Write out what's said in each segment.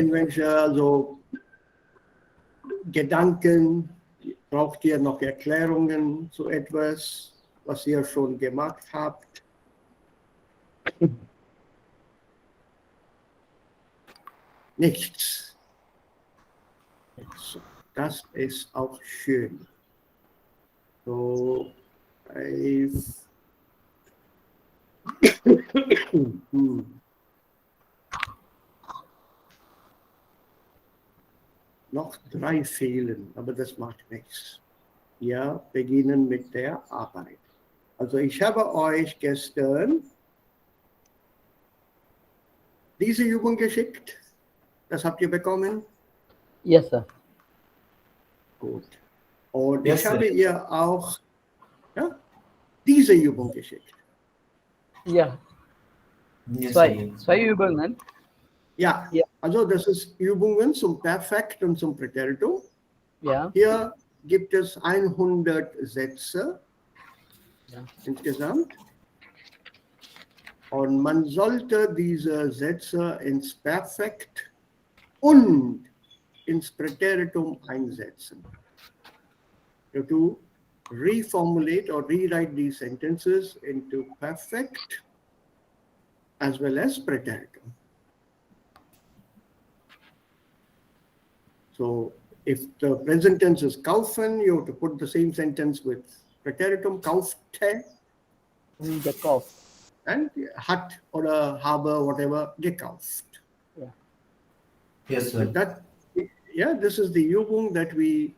Welche also Gedanken, braucht ihr noch Erklärungen zu etwas, was ihr schon gemacht habt? Nichts. Das ist auch schön. So, noch 3 fehlen, aber das macht nichts. Wir beginnen mit der Arbeit. Also ich habe euch gestern diese Übung geschickt. Das habt ihr bekommen? Yes, sir. Gut. Und Yes, ich habe ihr auch diese Übung geschickt. Ja, Yes, zwei Übungen. Ja, Ja. also das ist Übungen zum Perfekt und zum Präteritum. Ja, Hier gibt es 100 Sätze insgesamt. Und man sollte diese Sätze ins Perfekt und ins Präteritum einsetzen. To reformulate or rewrite these sentences into perfect as well as präteritum. So if the present tense is kaufen, you have to put the same sentence with präteritum, kaufte, gekauft. and hat or habe, whatever, gekauft. Yeah. Yes, sir. This is the Übung that we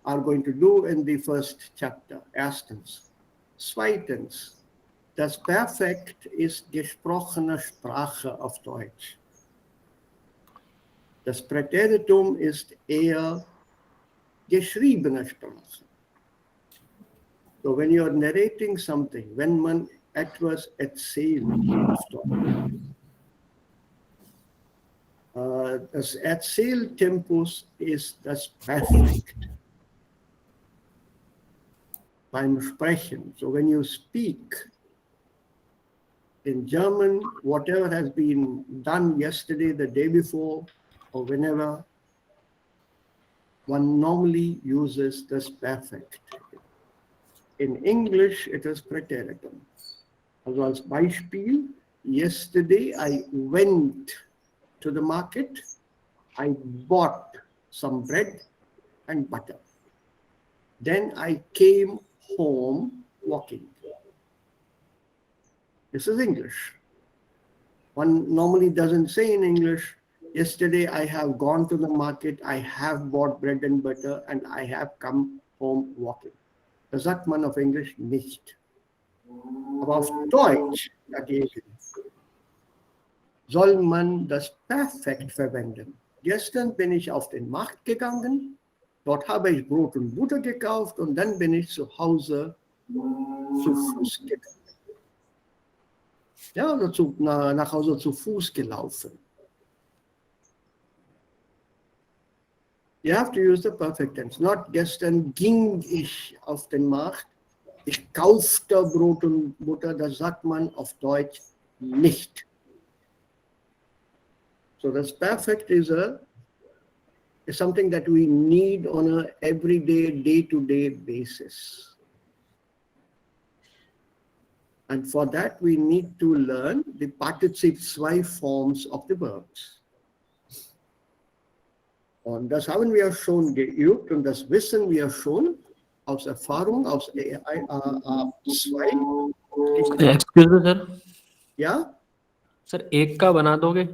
are going to do in the first chapter. Erstens. Zweitens. Das Perfekt ist gesprochene Sprache auf Deutsch. Das Präteritum ist eher geschriebene Sprache. So when you are narrating something, wenn man etwas erzählt auf Deutsch, das Erzähltempus ist das Perfekt beim Sprechen. So when you speak in German, whatever has been done yesterday, the day before, or whenever, one normally uses this perfect. In English, it is präteritum. Also als Beispiel, yesterday I went to the market, I bought some bread and butter. Then I came home walking. This is English. One normally doesn't say in English, yesterday I have gone to the market, I have bought bread and butter, and I have come home walking. Das sagt man auf Englisch nicht. Aber auf Deutsch dagegen soll man das Perfekt verwenden. Gestern bin ich auf den Markt gegangen, dort habe ich Brot und Butter gekauft und dann bin ich zu Hause zu Fuß gegangen. Ja, oder nach Hause zu Fuß gelaufen. You have to use the perfect tense. Not gestern ging ich auf den Markt, ich kaufte Brot und Butter, das sagt man auf Deutsch nicht. So das Perfect is something that we need on a everyday, day-to-day basis. And for that we need to learn the Partizip 2 forms of the verbs. Und das haben wir schon geübt und das wissen wir schon aus Erfahrung, aus A2. Excuse me sir Ja? Sir एक का बना दोगे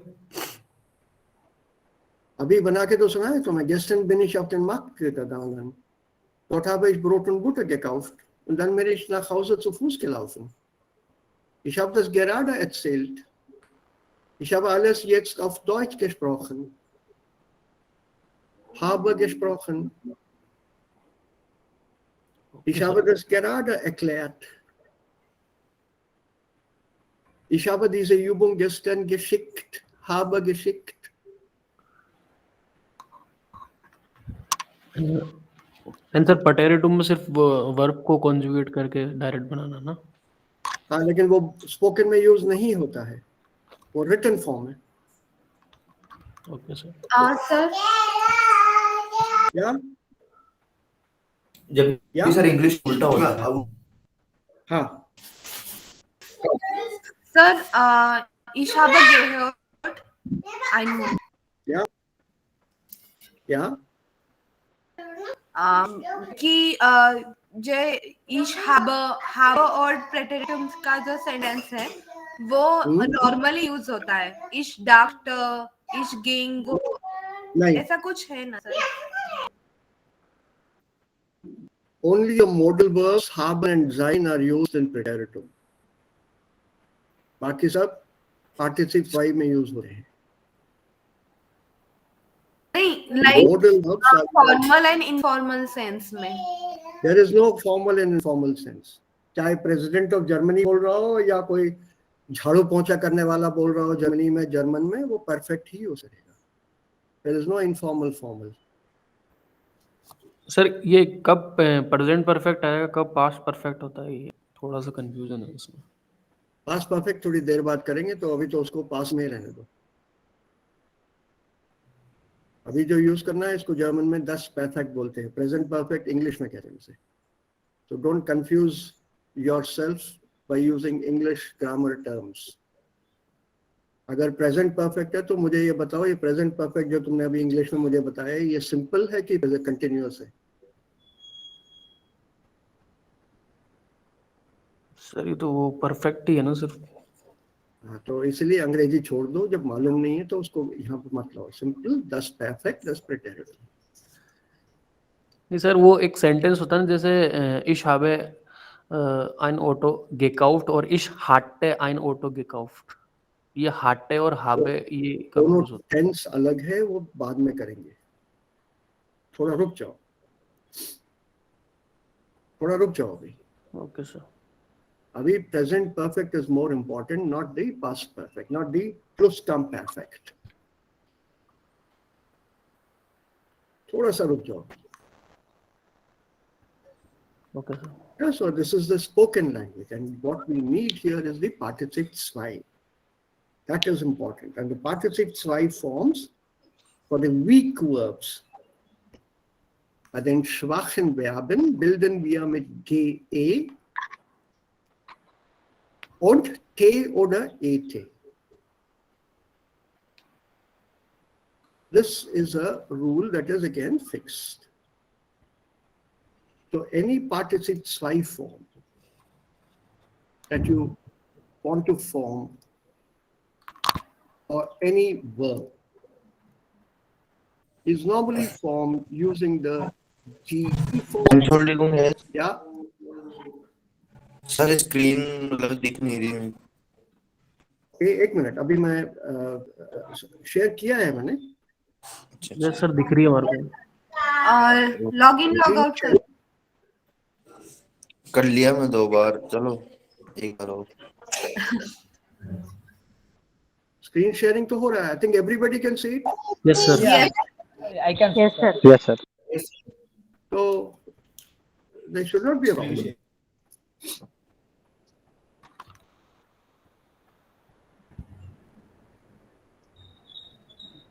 अभी बना के तो सुनाया तो मैं gestern bin ich auf den Markt gegangen. Dort habe ich Brot und Butter gekauft und dann bin ich nach Hause zu Fuß gelaufen. Ich habe das gerade erzählt. Ich habe alles jetzt auf Deutsch gesprochen. Habe gesprochen. Ich habe das gerade erklärt. Ich habe diese Übung gestern geschickt, habe geschickt. And sir पटेरिटुम में सिर्फ verb को conjugate करके direct बनाना ना हाँ, लेकिन वो spoken में यूज नहीं होता है, वो रिटन फॉर्म है. Okay sir. Sir, Yeah, जब yeah, सर इंग्लिश उल्टा होता है अब हाँ, ich habe gehört, ein Moment, yeah, yeah. कि जो ich habe और preteritum का जो सेंटेंस है वो नॉर्मली यूज होता है. Ich dachte, ich ging, नहीं, ऐसा कुछ है ना sir? only the modal verbs haben and sein are used in preteritum. बाकी सब participle y में यूज हो रहे हैं. नहीं, like Modal verbs are formal and informal sense में. there is no formal and informal sense. चाहे प्रेसिडेंट ऑफ जर्मनी बोल रहा हो या कोई झाड़ू पोंछा करने वाला बोल रहा हो जर्मनी में, जर्मन में, वो परफेक्ट ही हो सकेगा. There is no informal formal. Sir ये कब प्रेजेंट परफेक्ट आएगा, कब पास्ट परफेक्ट होता है, ये थोड़ा सा कंफ्यूजन है इसमें. पास्ट परफेक्ट थोड़ी देर बाद करेंगे, तो अभी तो उसको पास में ही रहने दो. अभी जो यूज करना है इसको जर्मन में 10 परफेक्ट बोलते हैं. प्रेजेंट परफेक्ट इंग्लिश में कहते हैं इसे. So don't confuse yourself by using English grammar terms. अगर प्रेजेंट परफेक्ट है तो मुझे ये बताओ, ये प्रेजेंट परफेक्ट जो तुमने अभी इंग्लिश में मुझे बताया, ये सिंपल है कि कंटिन्यूअस है? सर ये तो वो परफेक्ट ही है ना सिर्फ. हाँ, तो इसलिए अंग्रेजी छोड़ दो. जब मालूम नहीं है तो उसको यहाँ पर मत लाओ. Simple 10 perfect 10 प्रेटेरिटम. नहीं सर, वो एक सेंटेंस होता है ना, जैसे ich habe ein Auto gekauft और ich hatte ein Auto gekauft. ये hatte और habe ये कब दोनों यूज होता टेंस अलग है, वो बाद में करेंगे. थोड़ा रुक जाओ, थोड़ा रुक जाओ अभी. है? Okay sir. अभी present perfect is more important, not the past perfect, not the प्लुसक्वामपर्फेक्ट. थोड़ा सा रुक जाओ. Okay sir. Yeah, so this is the spoken language, and what we need here is the participle zwei. That is important, and the participle zwei forms for the weak verbs. Bei den schwachen Verben bilden wir mit GE und T oder ET. This is a rule that is again fixed. So any participle zwei form that you want to form, or any verb, is normally formed using the GE form. Entschuldigung है Yeah, sir screen मतलब दिख नहीं रही है. एक minute, अभी मैं share किया है मैंने. यस सर, दिख रही है हमारे को. और लॉग इन लॉग आउट कर लिया मैं 2 बार. चलो एक बार और. स्क्रीन शेयरिंग तो हो रहा है. I think everybody can see it. Yes sir. I can. Yes, sir. Yes, sir. So there should not be a problem.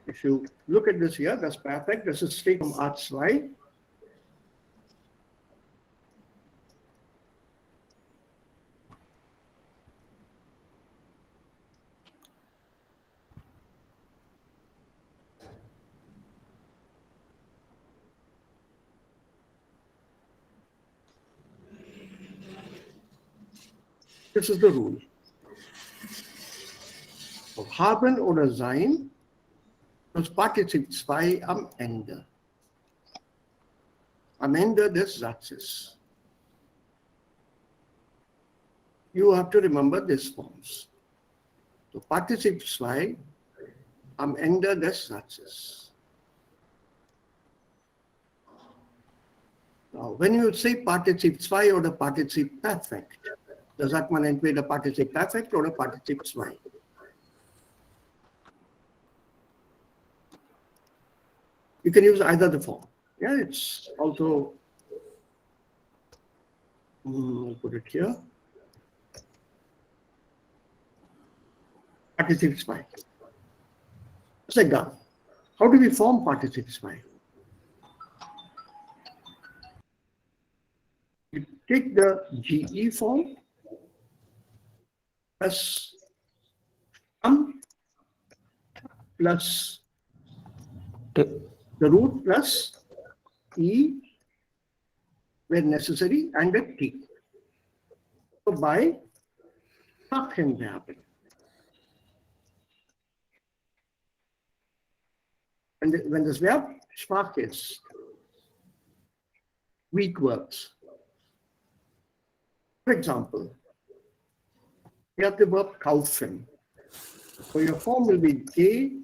If you look at this here, that's perfect. This is straight from art slide. This is the rule. Haben oder sein, das Partizip zwei am Ende. Am Ende des Satzes. You have to remember these forms. So Partizip zwei am Ende des Satzes. Now, when you say Partizip zwei oder Partizip perfekt, da sagt man entweder Partizip perfekt oder Partizip zwei. You can use either the form. Yeah, it's also, I'll put it here. Partizip zwei. It's like that. How do we form participle 2? You take the GE form plus plus T- the root plus E where necessary and a T. So by Sprachenverben. And when this verb Sprach is weak verbs. For example, you have the verb kaufen. So your form will be G.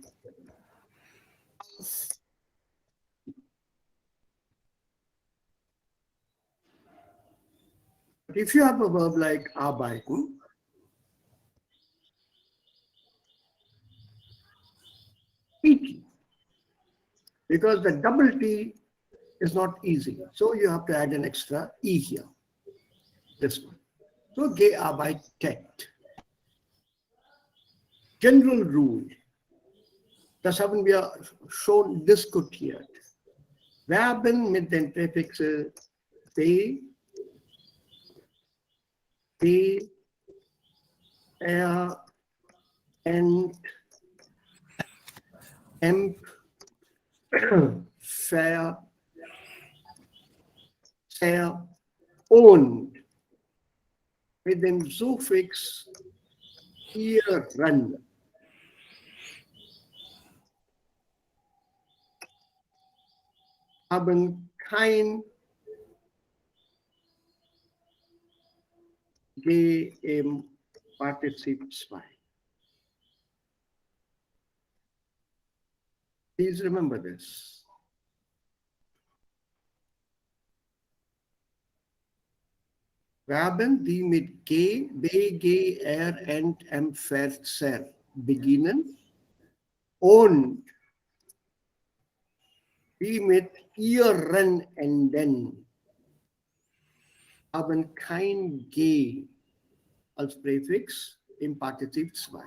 But if you have a verb like arbeiten, ET, because the double T is not easy. So you have to add an extra E here. This one. So gearbeitet. General rule. Das haben wir schon diskutiert. Verben mit den Präfixen B, P, R, Ent, Emp, Ver, Ser und mit dem Suffix ihren haben kein G im Partizip 2. Please remember this. Verben, die mit G, B, G, R, Ent, M, Ver, Ser beginnen und die mit ihren enden, haben kein G als Präfix im Partizip 2.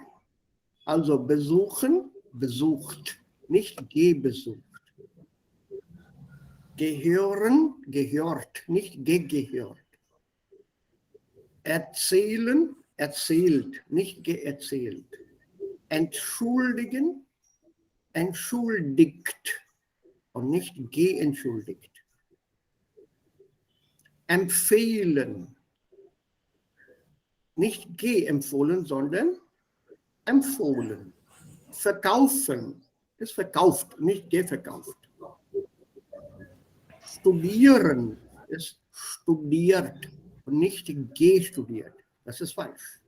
Also besuchen, besucht, nicht gebesucht. Gehören, gehört, nicht gegehört. Erzählen, erzählt, nicht geerzählt. Entschuldigen, entschuldigt und nicht geentschuldigt. Empfehlen, nicht geempfohlen, sondern empfohlen. Verkaufen ist verkauft, nicht geverkauft. Studieren ist studiert und nicht gestudiert. Das ist falsch.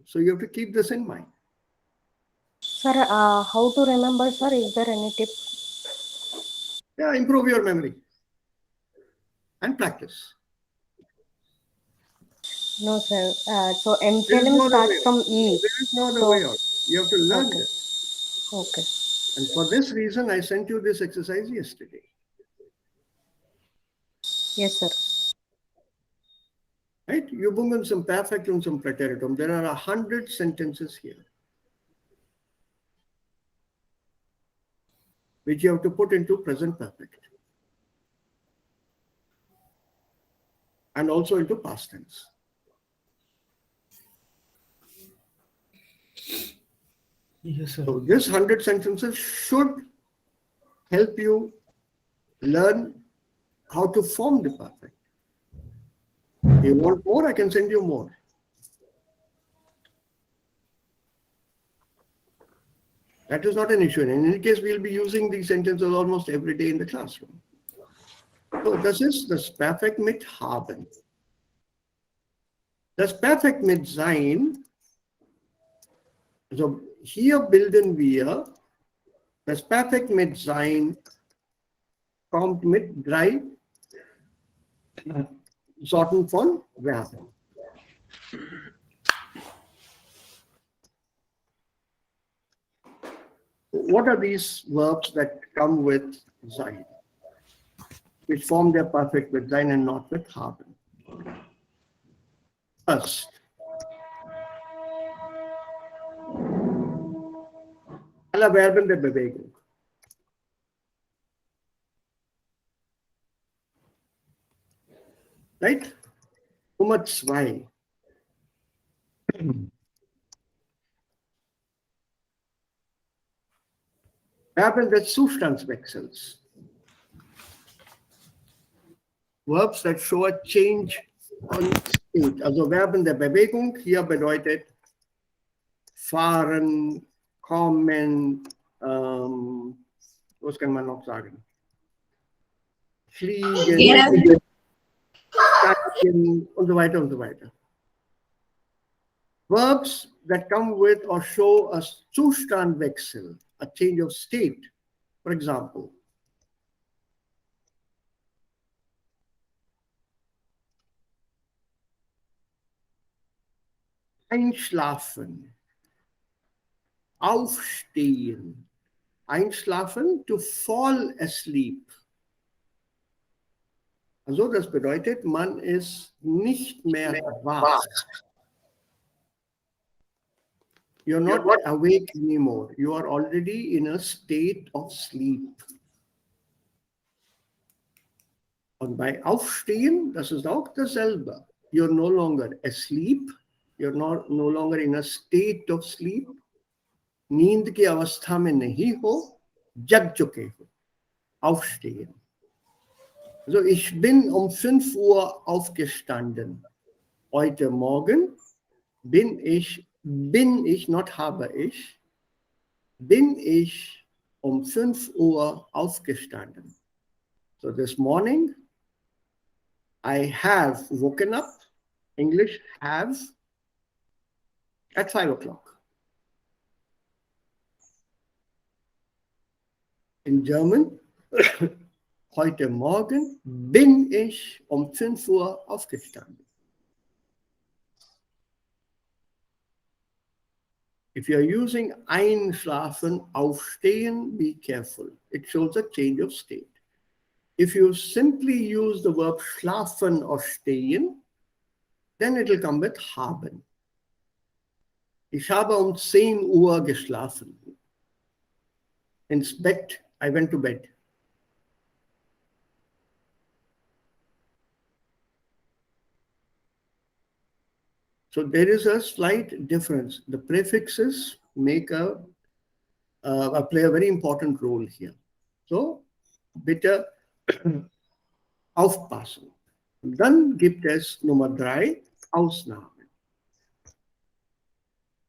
So you have to keep this in mind. Sir, how to remember, sir? Is there any tip? Yeah, improve your memory and practice. No, sir. So There is emphalim no other starts way from out. E. There is no other So- way out. You have to learn Okay. this. Okay. And for this reason, I sent you this exercise yesterday. Yes, sir. Right? Übungen zum Perfektum zum Präteritum. There are 100 sentences here, which you have to put into present perfect. And also into past tense. Yes, sir. So this 100 sentences should help you learn how to form the perfect. You want more? I can send you more. That is not an issue. In any case, we'll be using these sentences almost every day in the classroom. So das ist das Perfekt mit haben. Das Perfekt mit sein. Also hier bilden wir das Perfekt mit sein kommt mit 3 Sorten von Verben. What are these verbs that come with sein, which form their perfect with sein and not with haben? First, Alle Verben der Bewegung. Right? Nummer 2. Verben des Zustandswechsels. Verbs that show a change on state. Also Verben der Bewegung hier bedeutet fahren, kommen, was kann man noch sagen? Fliegen, steigen und so weiter und so weiter. Verbs that come with or show a Zustandwechsel, a change of state. For example, einschlafen, aufstehen. Einschlafen, to fall asleep. Also das bedeutet, man ist nicht mehr wach. You're not awake anymore. You are already in a state of sleep. Und bei Aufstehen, das ist auch dasselbe. You're no longer asleep. You're no longer in a state of sleep. नींद की अवस्था में नहीं हो, जग चुके हो. Aufstehen. Also ich bin um 5 Uhr aufgestanden. Heute Morgen bin ich, not habe ich, bin ich um 5 Uhr aufgestanden. So this morning, I have woken up, English have, at 5 o'clock. In German, heute Morgen bin ich um 5 Uhr aufgestanden. If you are using einschlafen, aufstehen, be careful. It shows a change of state. If you simply use the verb schlafen or stehen, then it will come with haben. Ich habe um 10 Uhr geschlafen. Ins Bett, I went to bed. So there is a slight difference. The prefixes make play a very important role here. So bitte aufpassen. Und dann gibt es Nummer 3, Ausnahmen.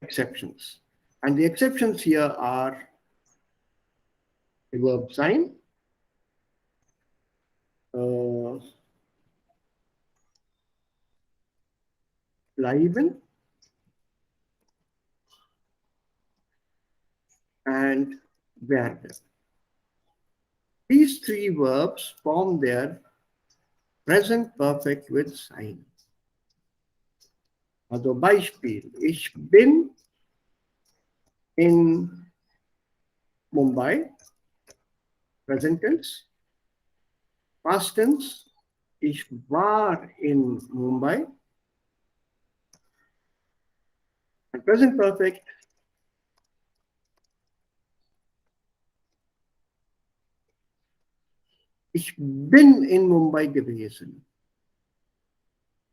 Exceptions. And the exceptions here are the verb sein, bleiben, and werden. These 3 verbs form their present perfect with sein. Also Beispiel, ich bin in Mumbai, present tense. Past tense, ich war in Mumbai. And present perfect, ich bin in Mumbai gewesen.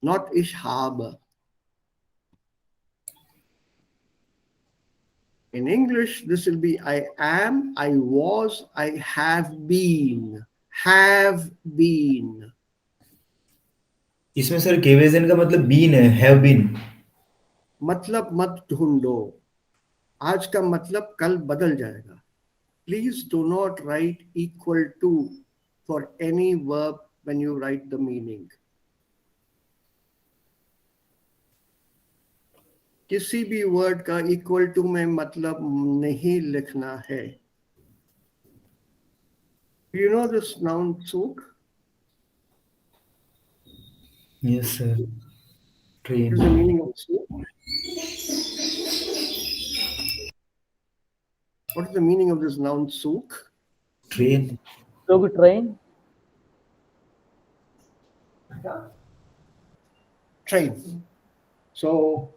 Not ich habe. In English, this will be I am, I was, I have been. Have been. इसमें sir केवेजन का मतलब been है, have been. मतलब मत ढूंढो. आज का मतलब कल बदल जाएगा. Please do not write equal to for any verb when you write the meaning. किसी भी वर्ड का इक्वल टू में मतलब नहीं लिखना है. Do you know this noun Zug? Yes sir. Train. What is the meaning of Zug? What is the meaning of this noun Zug? Train. So train. Train. So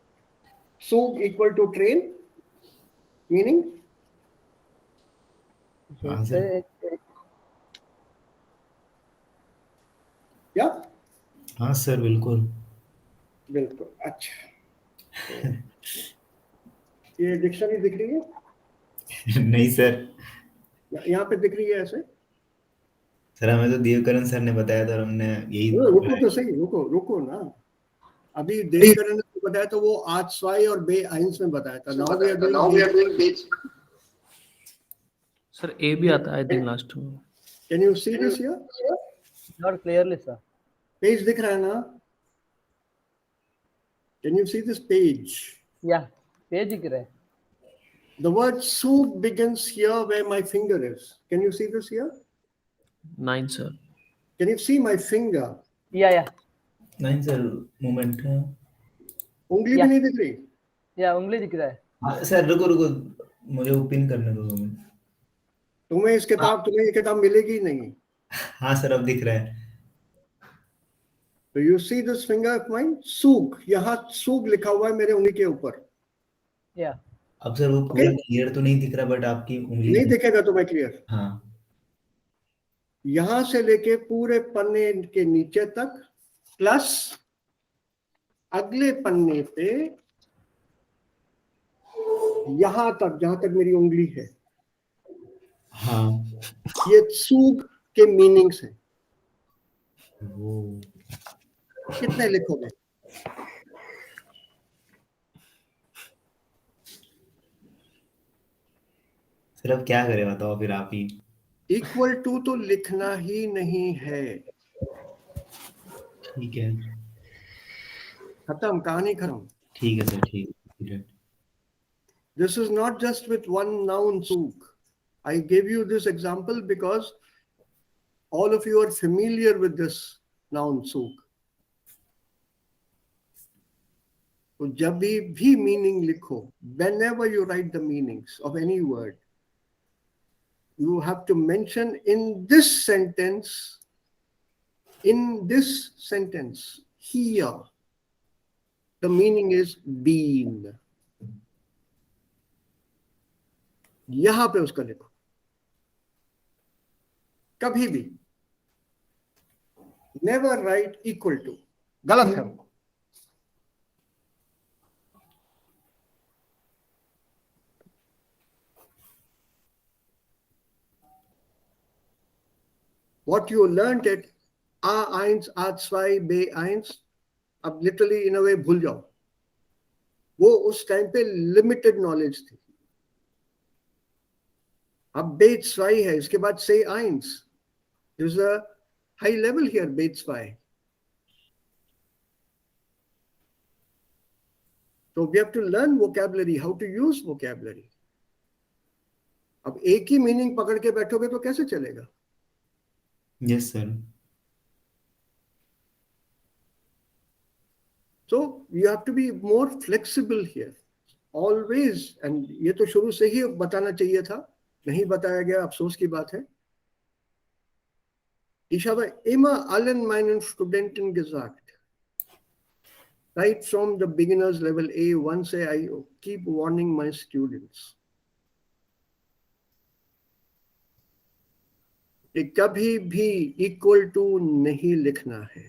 Zug equal to train, meaning हाँ sir sir. क्या? हाँ sir बिल्कुल। बिल्कुल। अच्छा, तो ये dictionary दिख रही है? नहीं सर। यहाँ पे दिख रही है ऐसे? सर हमें तो देवकरण सर ने बताया था और हमने यही रुको तो सही, रुको रुको ना। अभी देवकरण ने तो बताया, तो वो आज स्वाई और बे आइंस में बताया था। Now we are doing. Sir A भी आता है आई थिंक लास्ट में। Can you see this here? Not clearly sir. Page दिख रहा है ना? Can you see this page? या पेज दिख रहा है। The word soup begins here where my finger is. Can you see this here? 9 sir. Can you see my finger? या नहीं सर, मोमेंट। उंगली भी या नहीं दिख रही? या उंगली दिख रहा है। हाँ सर, रुको रुको, मुझे वो पिन करने दो 2 मिनट। तुम्हें ये किताब मिलेगी ही नहीं। हाँ सर, अब दिख रहा है। So you see this finger of mine? सूग, यहाँ सूग लिखा हुआ है मेरे उंगली के ऊपर। या अब सर वो पूरा क्लियर तो नहीं दिख रहा, बट आपकी उंगली नहीं दिखेगा तुम्हें क्लियर? हाँ। यहां से लेके पूरे पन्ने के नीचे तक, प्लस अगले पन्ने पे यहां तक, जहां तक मेरी उंगली है। हाँ ये सूग के मीनिंग्स हैं। वो कितने लिखोगे? सर अब क्या करें, बताओ फिर आप ही। इक्वल टू तो लिखना ही नहीं है। ठीक है। खत्म, कहानी खत्म। ठीक है सर, ठीक है। This is not just with one noun souk. I gave you this example because all of you are familiar with this noun souk. तो जब भी मीनिंग लिखो, whenever you write the meanings of any word, you have to mention in this sentence, here, the meaning is been. यहां पे उसका लिखो, कभी भी। नेवर राइट इक्वल टू, गलत है वो। What you learned at A1, A2, B1, अब लिटरली इन अ वे भूल जाओ। वो उस टाइम पे लिमिटेड नॉलेज थी। अब B2 है, इसके बाद C1, there's a high level here, B2. So we have to learn vocabulary, how to use vocabulary. अब एक ही मीनिंग पकड़ के बैठोगे तो कैसे चलेगा? Yes sir. So you have to be more flexible here, always. And ये तो शुरू से ही बताना चाहिए था, नहीं बताया गया, अफसोस की बात है। Ich habe immer allen meinen Studenten gesagt, right from the beginners level A1 से I keep warning my students कि कभी भी इक्वल टू नहीं लिखना है।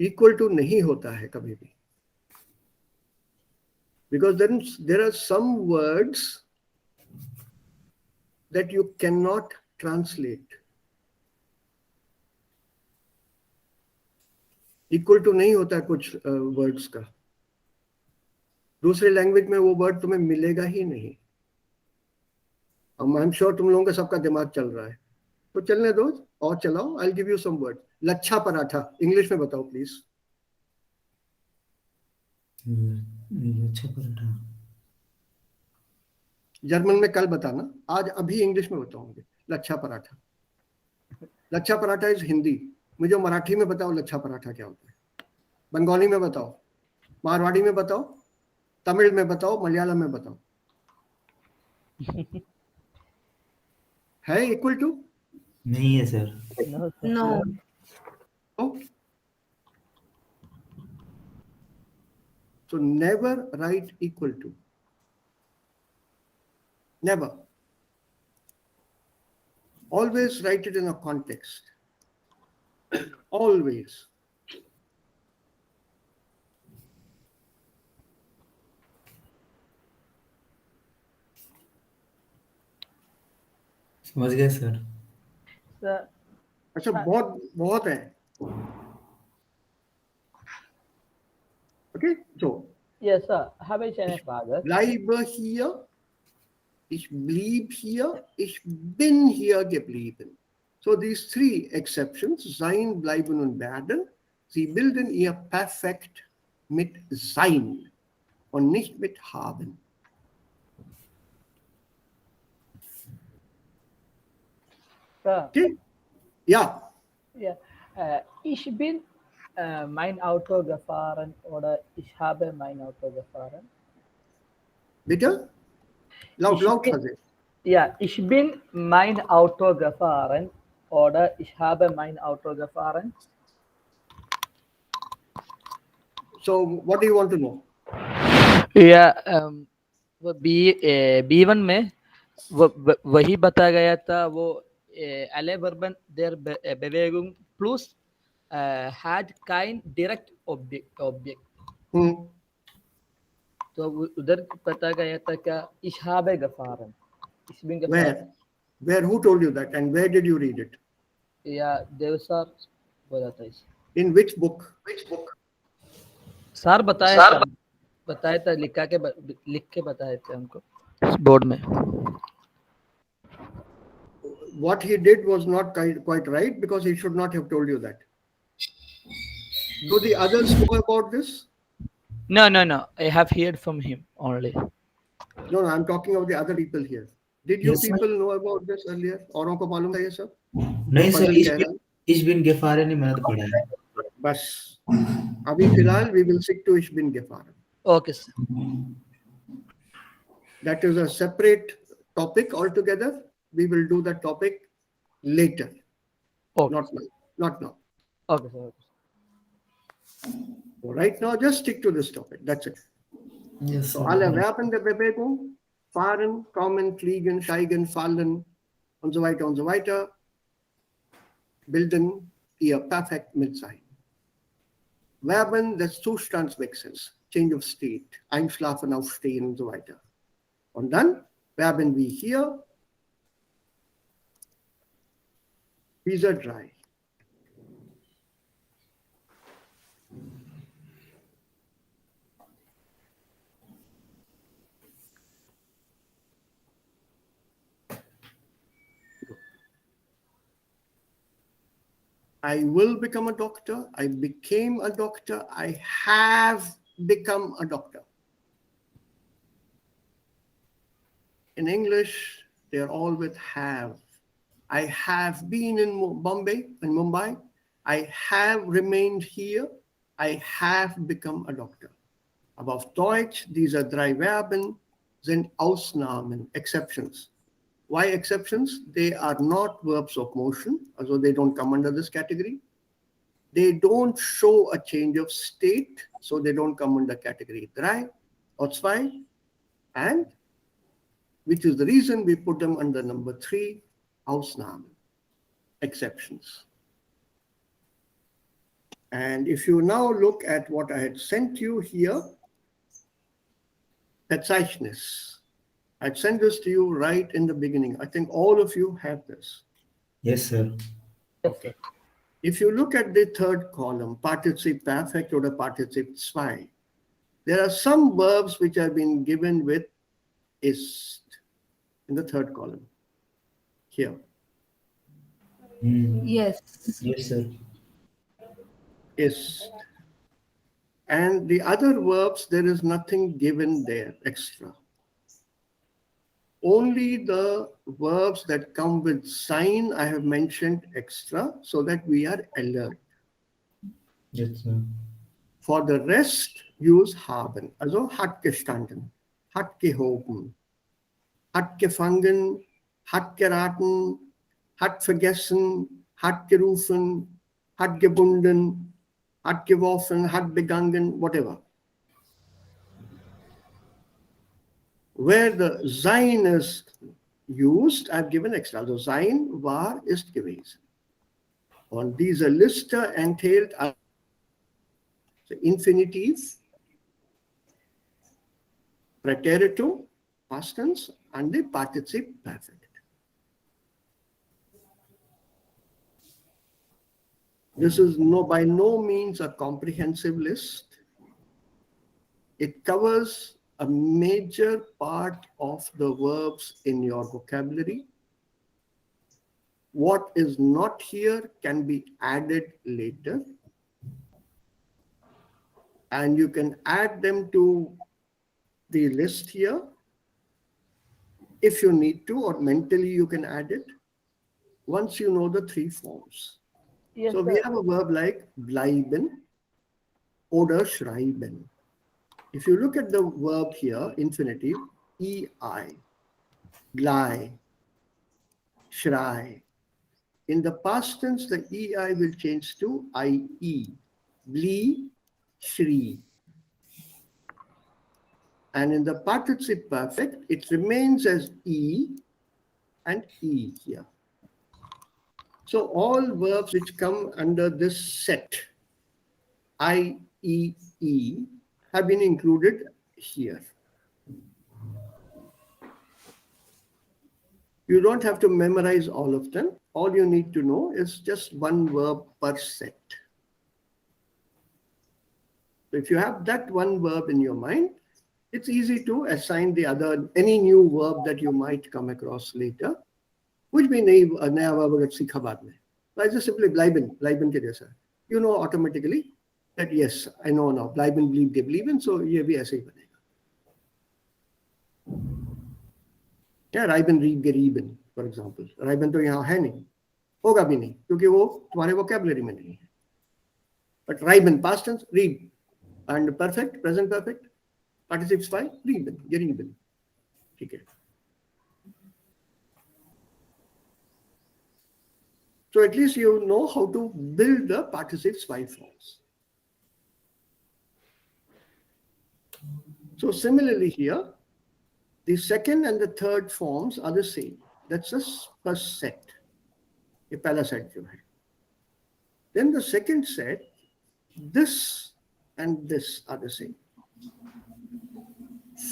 इक्वल टू नहीं होता है कभी भी, because then there are some words that you cannot translate. Equal to नहीं होता कुछ वर्ड्स का, दूसरे लैंग्वेज में वो वर्ड तुम्हें मिलेगा ही नहीं। आई एम श्योर तुम लोगों का सबका दिमाग चल रहा है, तो चलने दो और चलाओ। I will give you some word. Lachha paratha English में बताओ प्लीज। अच्छा पराठा। जर्मन में कल बताना, आज अभी इंग्लिश में बताओगे लच्छा पराठा। लच्छा पराठा इज हिंदी। मुझे मराठी में बताओ लच्छा पराठा क्या होता है, बंगाली में बताओ, मारवाड़ी में बताओ, तमिल में बताओ, मलयालम में बताओ। है इक्वल टू? नहीं है sir. No. So never write equal to. Never. Always write it in a context. Always. समझ गए सर? सर अच्छा, बहुत बहुत है. Okay, so yes sir, habe ich eine Frage? bleibe hier, ich blieb hier, ich bin hier geblieben. So these three exceptions, sein, bleiben und werden, sie bilden ihr Perfekt mit sein und nicht mit haben. Sir, Okay? Ja, ja, ich bin mein Auto gefahren oder ich habe mein Auto gefahren. bitte? Laut, Ich laut bin- versehen. Ja, ich bin mein Auto gefahren oder ich habe mein Auto gefahren. So what do you want to know? या वो B1 में वही बताया गया था वो alle Verben der Bewegung plus had kein direct object. तो उधर बताया गया था क्या ich habe gefahren. Ich bin gefahren. Where? Who told you that? And where did you read it? या देव सर बोला था इसे. In which book? सर बताया था लिख के बताए थे हमको बोर्ड में. What he did was not quite right because he should not have told you that. Do the others know about this? No, I have heard from him only. No, I'm talking of the other people here. Did you Yes, sir. people know about this earlier? औरों को मालूम था ये सब? नहीं sir, फजल कह रहा है. ich bin gefahren नहीं, मैंने तो पढ़ा है. बस अभी फिलहाल we will stick to ich bin gefahren. Okay, sir. That is a separate topic altogether. We will do that topic later. Okay. Not now. Okay, sir. So right now, just stick to this topic. That's it. Yes, So sir. alle Verben der Bewegung, fahren, kommen, fliegen, steigen, fallen und so weiter, bilden ihr Perfekt mit sein. Verben des Zustandswechsels, change of state, einschlafen, aufstehen und so weiter. Und dann Verben wie hier, diese drei. I will become a doctor. I became a doctor. I have become a doctor. In English, they're all with have. I have been in Mumbai. I have remained here. I have become a doctor. Aber auf Deutsch, diese drei Verben sind Ausnahmen, exceptions. Why exceptions? They are not verbs of motion, also they don't come under this category. They don't show a change of state, so they don't come under category 3 or 2, and which is the reason we put them under number 3, Ausnahmen, exceptions. And if you now look at what I had sent you here, Verzeichnis. I'd send this to you right in the beginning. I think all of you have this. Yes, sir. Okay. If you look at the third column, Partizip Perfekt or Partizip 2, there are some verbs which have been given with ist in the third column. Here. Yes. Yes, sir. Ist. And the other verbs, there is nothing given there extra. Only the verbs that come with sign I have mentioned extra so that we are alert. Yes, sir. For the rest, use haben. Also hat gestanden, hat gehoben, hat gefangen, hat geraten, hat vergessen, hat gerufen, hat gebunden, hat geworfen, hat begangen, whatever. Where the sein is used, I've given extra. Also sein war ist gewesen. Und diese Liste enthält the Infinitiv, Präteritum, Past tense, and the Partizip Perfect. This is by no means a comprehensive list. It covers a major part of the verbs in your vocabulary. What is not here can be added later. And you can add them to the list here if you need to, or mentally you can add it once you know the three forms. Yes, So sir. we have a verb like bleiben oder schreiben. If you look at the verb here, infinitive, ei, blei, schrei. In the past tense, the ei will change to ie, bli, shri. And in the participle perfect, it remains as e and e here. So all verbs which come under this set, I, E, E, have been included here. You don't have to memorize all of them. All you need to know is just one verb per set. So if you have that one verb in your mind, it's easy to assign the other, any new verb that you might come across later, which भी नया verb अगर सीखा बाद में. I just simply bleiben के जैसा. You know automatically that yes, I know now. Bleiben, blieb, geblieben. So ये भी ऐसे ही बनेगा. Yeah, reiben, rieb, gerieben, for example. Reiben तो यहाँ है नहीं, होगा भी नहीं, क्योंकि वो तुम्हारे vocabulary में नहीं है. But reiben, past tense, rieb, and perfect, present perfect, participles by rieben, gerieben. ठीक है. So at least you know how to build the participles by forms. So similarly here, the second and the third forms are the same. That's the first set. ये पहला set जो है. Then the second set, this and this are the same.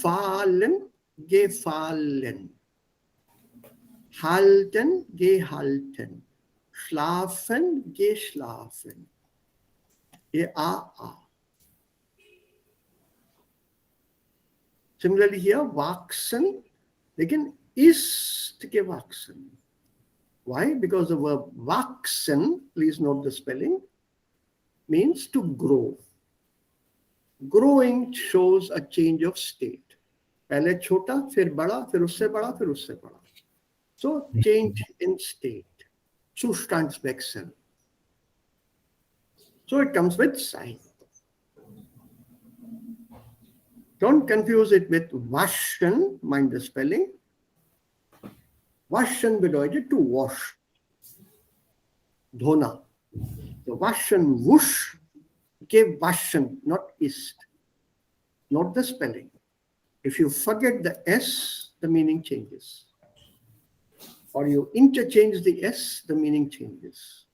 Fallen, gefallen. Halten, gehalten. Schlafen, geschlafen. ये आ. Similarly here, wachsen, लेकिन ist gewachsen. Why? Because the verb wachsen, please note the spelling, means to grow. Growing shows a change of state. पहले छोटा, फिर बड़ा, फिर उससे बड़ा, फिर उससे बड़ा. So change in state. Zustandswechsel. So it comes with sign. Don't confuse it with waschen, mind the spelling. Waschen bedeutet to wash. Dhona. So waschen, wusch, gewaschen, not ist. Not the spelling. If you forget the S, the meaning changes. Or you interchange the S, the meaning changes.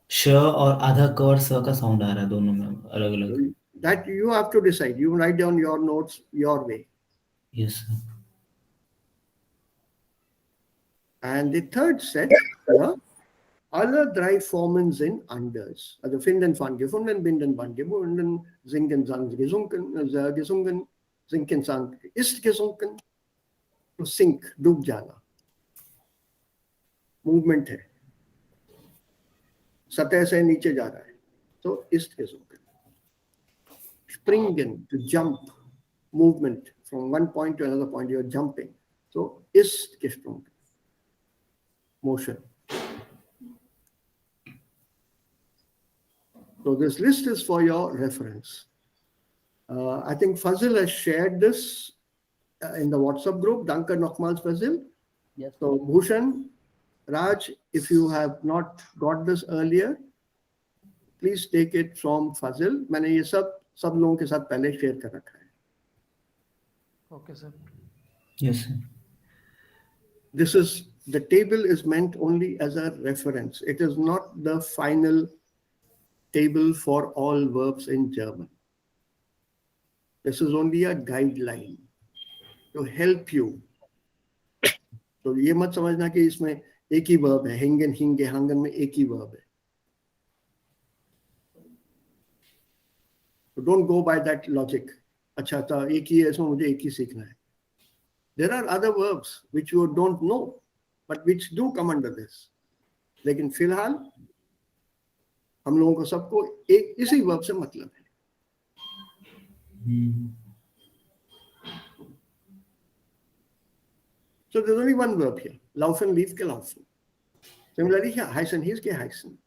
श और आधा क और स का sound आ रहा है दोनों में अलग अलग. That you have to decide. You write down your notes your way. Yes, sir. And the third set, alle drei Formen sind anders. Also finden, fahren, gefunden, binden, wann gebunden, singen, sang, gesunken, gesungen, sinken, sang, ist gesunken. To sink, डूब जाना. Movement है. सतह से नीचे जा रहा है. So ist gesunken. Springen, to jump. Movement from one point to another point, you're jumping. So ist gesprungen. Motion. So this list is for your reference. I think Fazil has shared this in the WhatsApp group. Danke nochmals, Fazil. Yes. So Bhushan, Raj, if you have not got this earlier, please take it from Fazil. मैंने ये सब लोगों के साथ पहले share कर रखा है. Okay, sir. Yes, sir. The table is meant only as a reference. It is not the final table for all verbs in German. This is only a guideline to help you. तो ये मत समझना कि इसमें एक ही verb है, हिंगन हिंगे हंगन में एक ही वर्ब है. So don't go by that logic. अच्छा तो एक ही है, इसमें मुझे एक ही सीखना है. There are other verbs which you don't know, but which do come under this. लेकिन फिलहाल हम लोगों को सबको एक इसी वर्ब से मतलब है. So there's only one verb here. Laufen, lief, gelaufen. Similarly here, heißen, hieß, geheißen.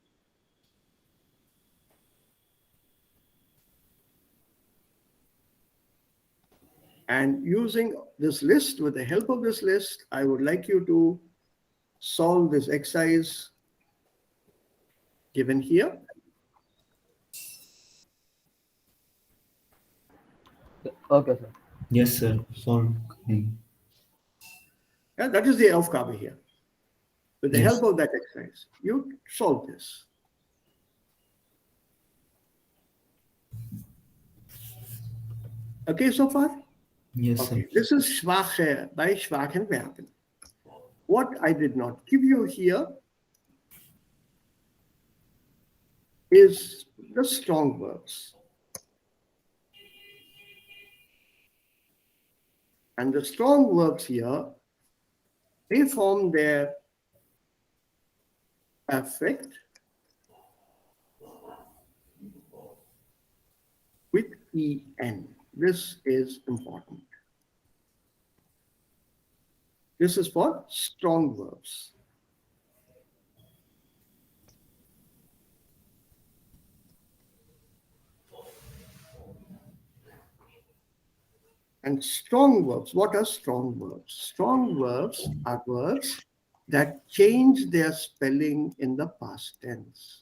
And using this list, with the help of this list, I would like you to solve this exercise given here. Okay, sir. Yes, sir. Solved. Yeah, that is the Aufgabe here. With the Yes. help of that exercise, you solve this. Okay, so far? Yes, Okay, sir. this is schwache by schwachen Verben. What I did not give you here is the strong verbs. And the strong verbs here, they form their affect with en. This is important. This is for strong verbs. And strong verbs, what are strong verbs? Strong verbs are verbs that change their spelling in the past tense.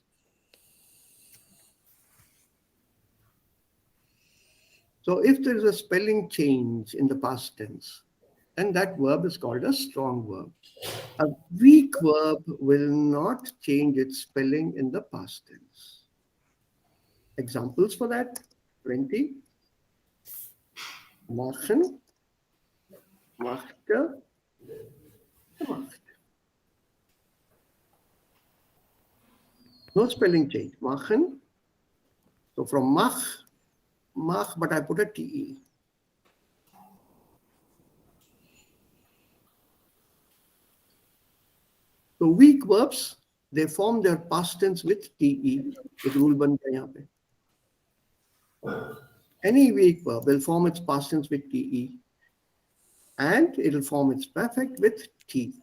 So if there is a spelling change in the past tense, then that verb is called a strong verb. A weak verb will not change its spelling in the past tense. Examples for that, 20. Machen, machte, gemacht. No spelling change. Machen. So from mach, but I put a TE. So weak verbs, they form their past tense with TE. एक rule बन गया यहाँ पे. Any weak verb will form its past tense with TE, and it will form its perfect with T.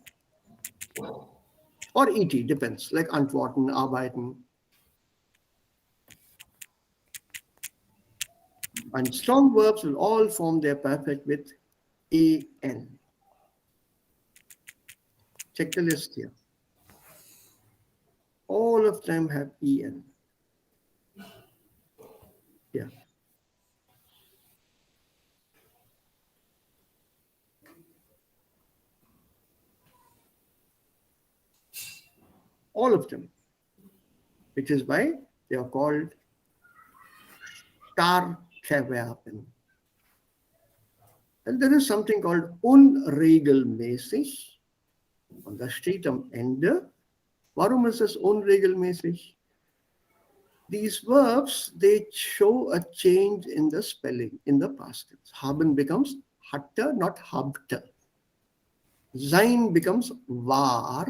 Or ET, depends, like antworten, arbeiten. And strong verbs will all form their perfect with AN. Check the list here. All of them have EN. Yeah. All of them. Which is why they are called starke Verben. And there is something called unregelmäßig. Und da steht am Ende. Warum ist es unregelmäßig? These verbs, they show a change in the spelling in the past tense. Haben becomes hatte, not habte. Sein becomes war.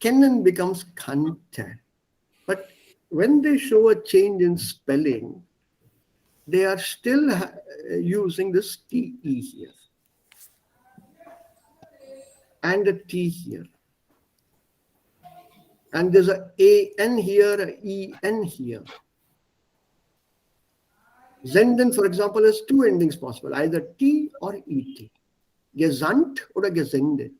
Kennen becomes kannte. But when they show a change in spelling, they are still using this TE here and a T here. And there's a AN here, a EN here. Senden, for example, has two endings possible, either T or ET. Gesandt or gesendet.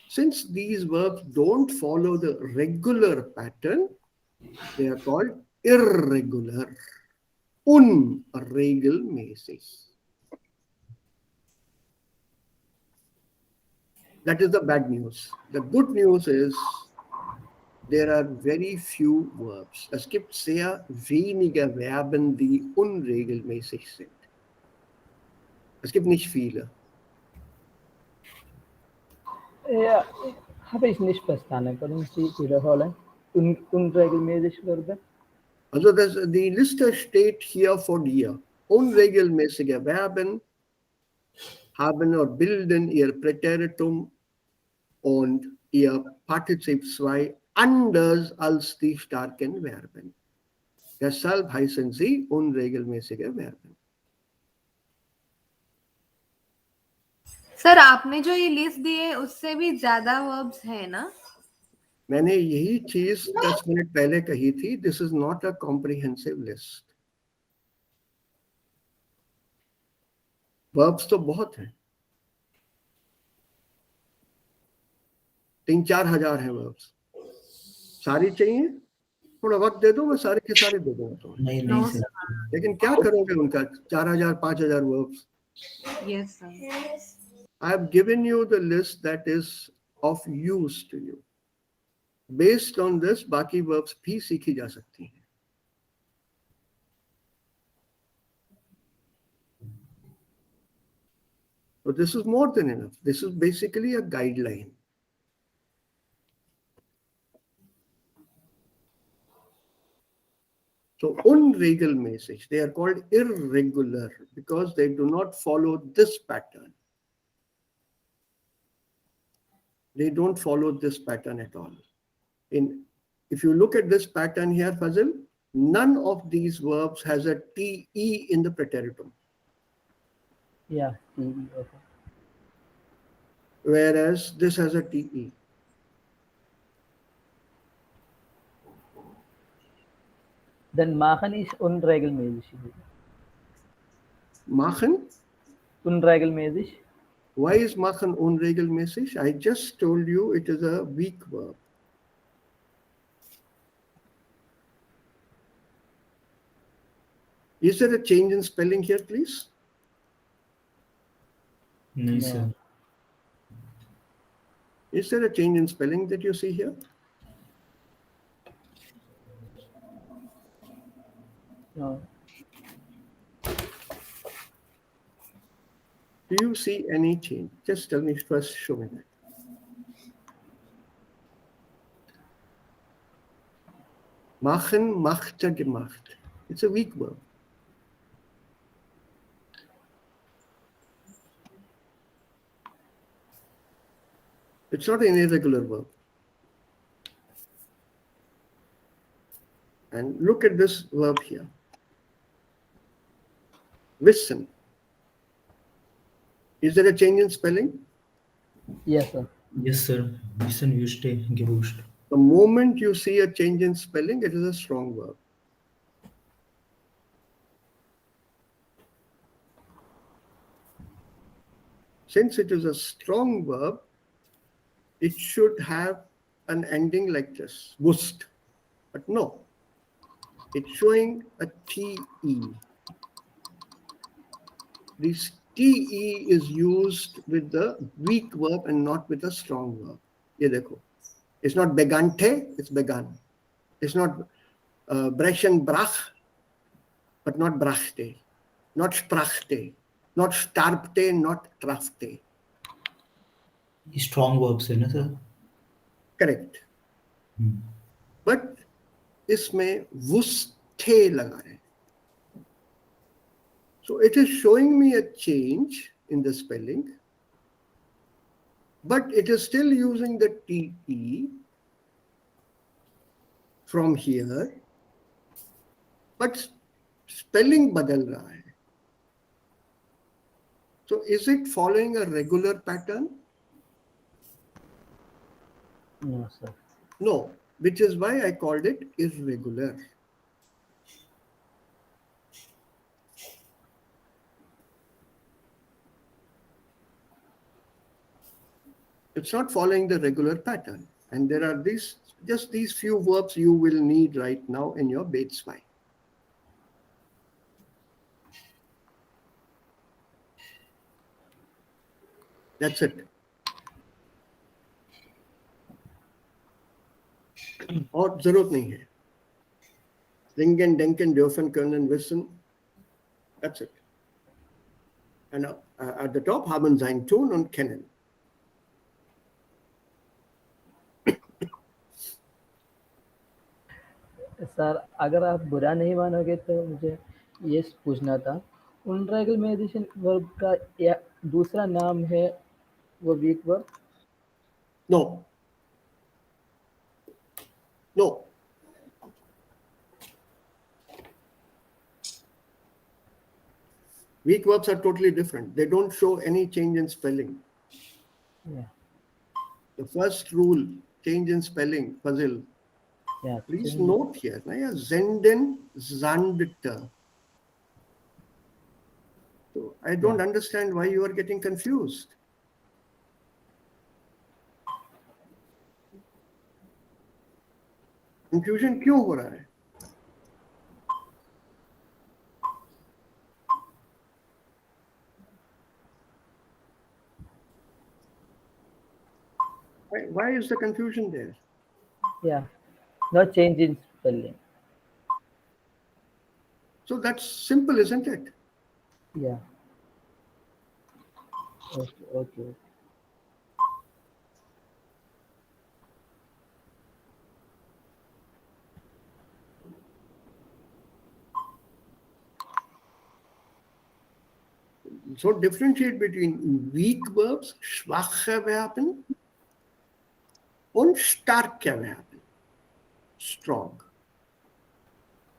Since these verbs don't follow the regular pattern, they are called irregular. unregelmäßig. That is the bad news. The good news is there are very few verbs. Es gibt sehr wenige Verben, die unregelmäßig sind. Es gibt nicht viele. Ja, habe ich nicht verstanden. Können Sie wiederholen? Unregelmäßig Verben? Also die Liste steht hier vor dir. Unregelmäßige Verben haben oder bilden ihr Präteritum und ihr Partizip 2 anders als die starken Verben. Deshalb heißen sie unregelmäßige Verben. Sir आपने जो ये list दी है उससे भी ज्यादा verbs है ना? मैंने यही चीज 10 मिनट पहले कही थी. This is not a comprehensive list. Verbs तो बहुत हैं. 3-4 हजार हैं वर्ब्स. सारी चाहिए? थोड़ा वक्त दे दो, मैं सारे के सारे दे दूंगा तुम्हें. नहीं नो नहीं सर. लेकिन क्या करोगे उनका? 4000 5000 verbs. Yes sir. I have given you the list that is of use to you. Based on this, बाकी verbs भी सीखी जा सकती हैं. So this is more than enough. This is basically a guideline. So unregelmäßig, they are called irregular because they do not follow this pattern. They don't follow this pattern at all. If you look at this pattern here, Fazil, none of these verbs has a TE in the preteritum. Yeah. Okay. Whereas this has a TE. Then machen ist unregelmäßig. Machen? Unregelmäßig? Why is machen unregelmäßig? I just told you it is a weak verb. Is there a change in spelling here, please? नहीं sir. Is there a change in spelling that you see here? No. Do you see any change? Just tell me first, show me that. Machen, machte, gemacht. It's a weak verb. It's not an irregular verb. And look at this verb here. Wissen. Is there a change in spelling? Yes, sir. Yes sir. Wissen wüsste gewusst. The moment you see a change in spelling, it is a strong verb. Since it is a strong verb, it should have an ending like this, wusst. But no, it's showing a TE. This TE is used with the weak verb and not with a strong verb. Ye dekho. It's not begante, it's began. It's not brechen brach, but not brachte. Not sprachte. Not starbte, not trafte. Strong verbs है ना sir. Correct. But इसमें wusste लगा है. So it is showing me a change in the spelling, but it is still using the TE from here, but spelling बदल रहा है. So is it following a regular pattern? No, sir. No, which is why I called it irregular. It's not following the regular pattern. And there are just these few verbs you will need right now in your Bates 5. That's it. और जरूरत नहीं है. Ringen, denken, dürfen, können, wissen. That's it. And at the top haben sein, tun und kennen. Sir अगर आप बुरा नहीं मानोगे तो मुझे ये पूछना था, उनरेगुलराइजेशन वर्ब का या दूसरा नाम है वो weak verb? No. No. Weak verbs are totally different. They don't show any change in spelling. Yeah. The first rule, change in spelling, puzzle. Yeah. Please note here, Zenden, Zandte. So I don't understand why you are getting confused. Confusion क्यों हो रहा है? Why is the confusion there? Yeah. No change in spelling. So that's simple, isn't it? Yeah. Okay. So differentiate between weak verbs, schwache Verben, und starke Verben, strong.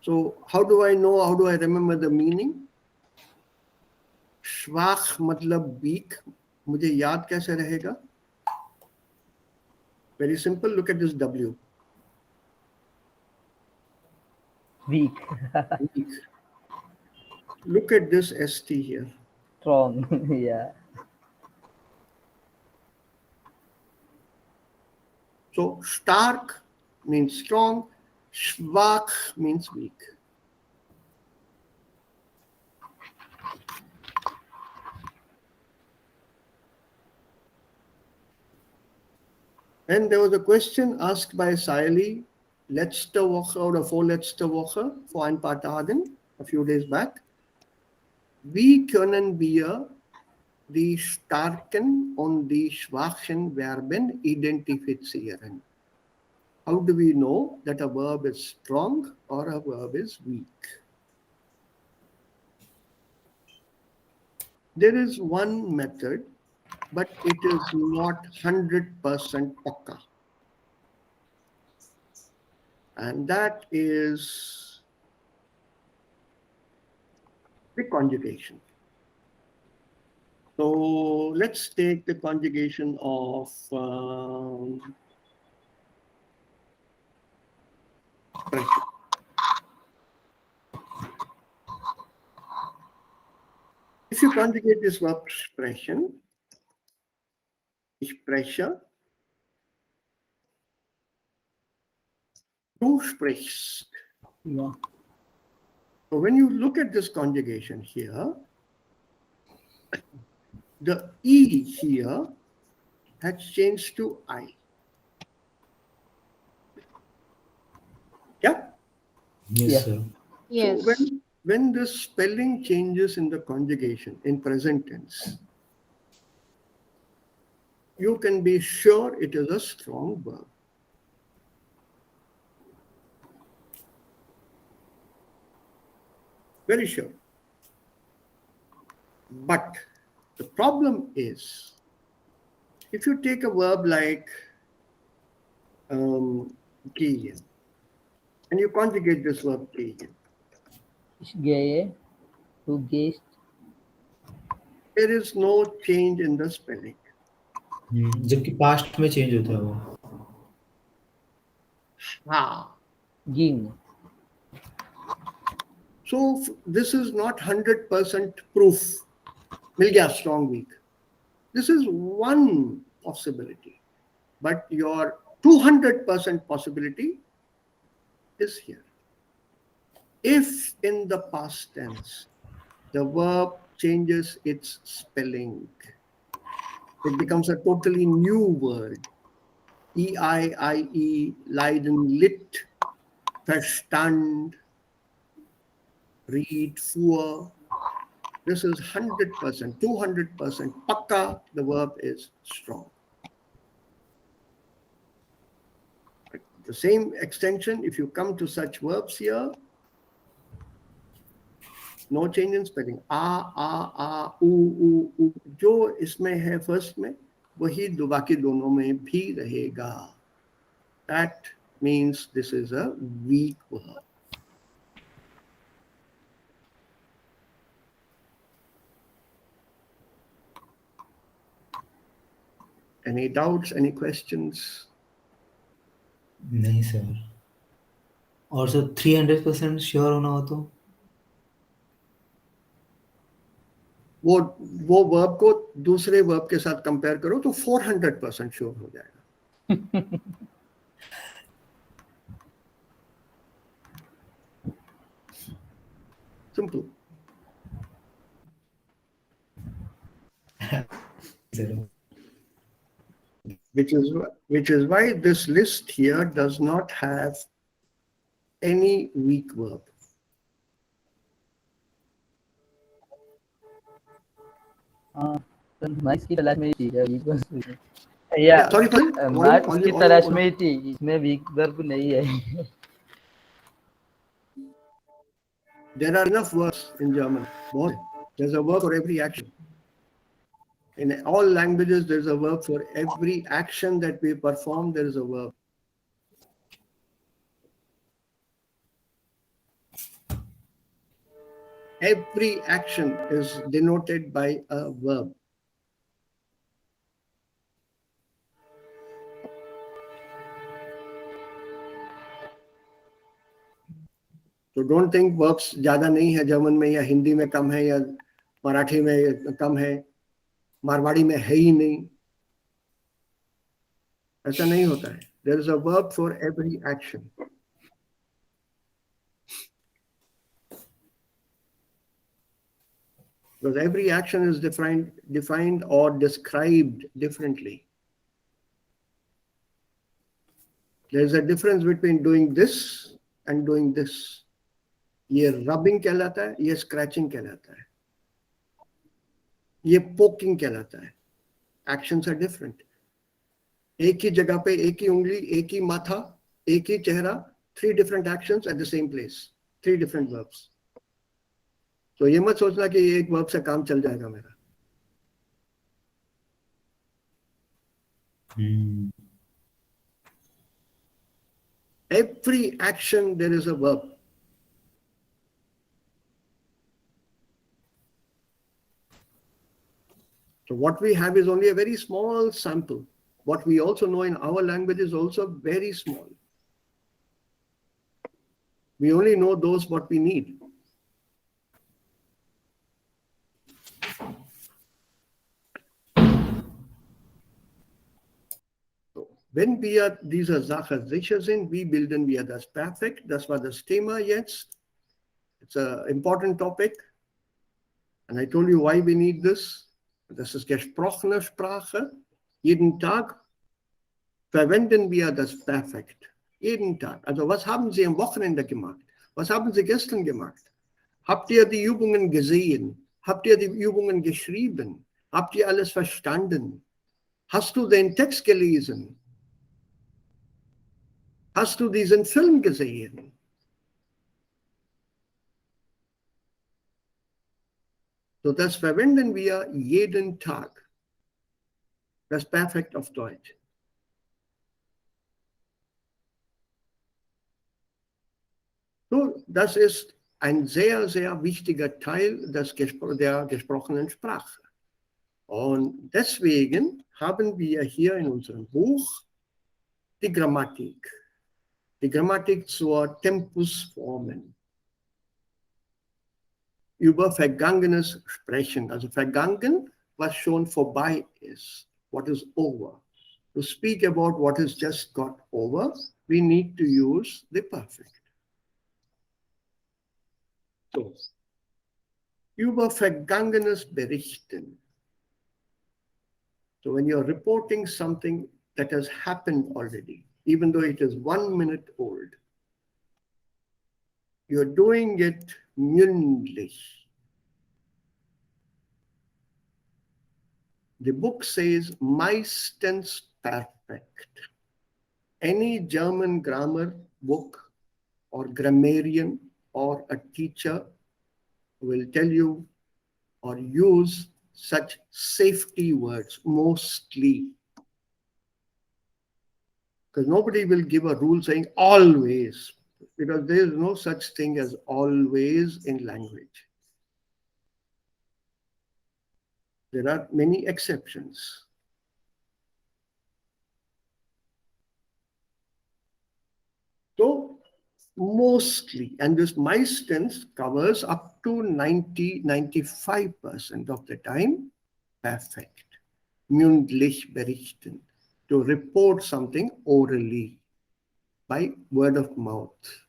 So how do I know, how do I remember the meaning? Schwach matlab weak, मुझे याद कैसे रहेगा? Very simple, look at this W. Weak. Weak. Look at this ST here. Strong. Yeah. So stark means strong, schwach means weak. And there was a question asked by Saili, letzte Woche oder vorletzte Woche, vor ein paar Tagen, a few days back. Wie können wir die starken und die schwachen Verben identifizieren? How do we know that a verb is strong or a verb is weak? There is one method, but it is not 100% pakka. And that is the conjugation. So let's take the conjugation of pressure. If you conjugate this verb sprechen, ich spreche, du sprichst. Yeah. So when you look at this conjugation here, the E here has changed to I. Yeah? Yes, Yeah. sir. Yes. So when the spelling changes in the conjugation in present tense, you can be sure it is a strong verb. Very sure. But the problem is, if you take a verb like gehen, and you conjugate this verb gehen, Ich gehe, du gehst. there is no change in the spelling. जबकि past में change होता है वो. Ging. So this is not 100% proof. Mil gaya strong weak. This is one possibility, but your 200% possibility is here. If in the past tense the verb changes its spelling, It becomes a totally new word. E-I-I-E, leiden, lit, Verstand, read, fuhr. This is 100%, 200%. Pakka, the verb is strong. The same extension, if you come to such verbs here, no change in spelling. आ, ऊ, जो इसमें है first में, वही बाकी दोनों में भी रहेगा. That means this is a weak verb. Any doubts, any questions? नहीं सर. और सर 300% श्योर होना हो तो वो वर्ब को दूसरे वर्ब के साथ कंपेयर करो तो 400% श्योर हो जाएगा. Simple. Sir. Which is why this list here does not have any weak verb. Maths की तलाश में ही थी या Sorry, मैथ्स की तलाश में ही थी, इसमें वीक वर्ब नहीं है. There are enough verbs in German. There's a verb for every action. In all languages, there's a verb for every action that we perform. There is a verb. Every action is denoted by a verb. So don't think verbs ज़्यादा नहीं है German में या हिंदी में कम है या मराठी में कम है, मारवाड़ी में है ही नहीं. ऐसा नहीं होता है. There is a verb for every action. Because every action is defined or described differently. There is a difference between doing this and doing this. ये rubbing कहलाता है, ये scratching कहलाता है, ये poking कहलाता है. Actions are different. एक ही जगह पे एक ही उंगली, एक ही माथा, एक ही चेहरा, 3 different actions at the same place, 3 different verbs. तो ये मत सोचना कि एक वर्ब से काम चल जाएगा मेरा. Every action there is a verb. So what we have is only a very small sample. What we also know in our language is also very small. We only know those what we need. Wenn wir diese Sache sicher sind, wie bilden wir das Perfekt? Das war das Thema jetzt. It's an important topic. And I told you why we need this. Das ist gesprochene Sprache. Jeden Tag verwenden wir das Perfekt. Jeden Tag. Also was haben Sie am Wochenende gemacht? Was haben Sie gestern gemacht? Habt ihr die Übungen gesehen? Habt ihr die Übungen geschrieben? Habt ihr alles verstanden? Hast du den Text gelesen? Hast du diesen Film gesehen? So, das verwenden wir jeden Tag. Das Perfekt auf Deutsch. So, das ist ein sehr, sehr wichtiger Teil der gesprochenen Sprache. Und deswegen haben wir hier in unserem Buch die Grammatik. Die Grammatik zur Tempusformen. Über Vergangenes sprechen. Also vergangen, was schon vorbei ist. What is over. To speak about what has just got over, we need to use the perfect. So, über Vergangenes berichten. So when you're reporting something that has happened already, even though it is 1 minute old, you're doing it mündlich. The book says meistens perfect. Any German grammar book or grammarian or a teacher will tell you or use such safety words mostly. Because nobody will give a rule saying always, because there is no such thing as always in language. There are many exceptions. So mostly, and this meistens covers up to 90-95% of the time, perfect. Mündlich berichten, to report something orally by word of mouth.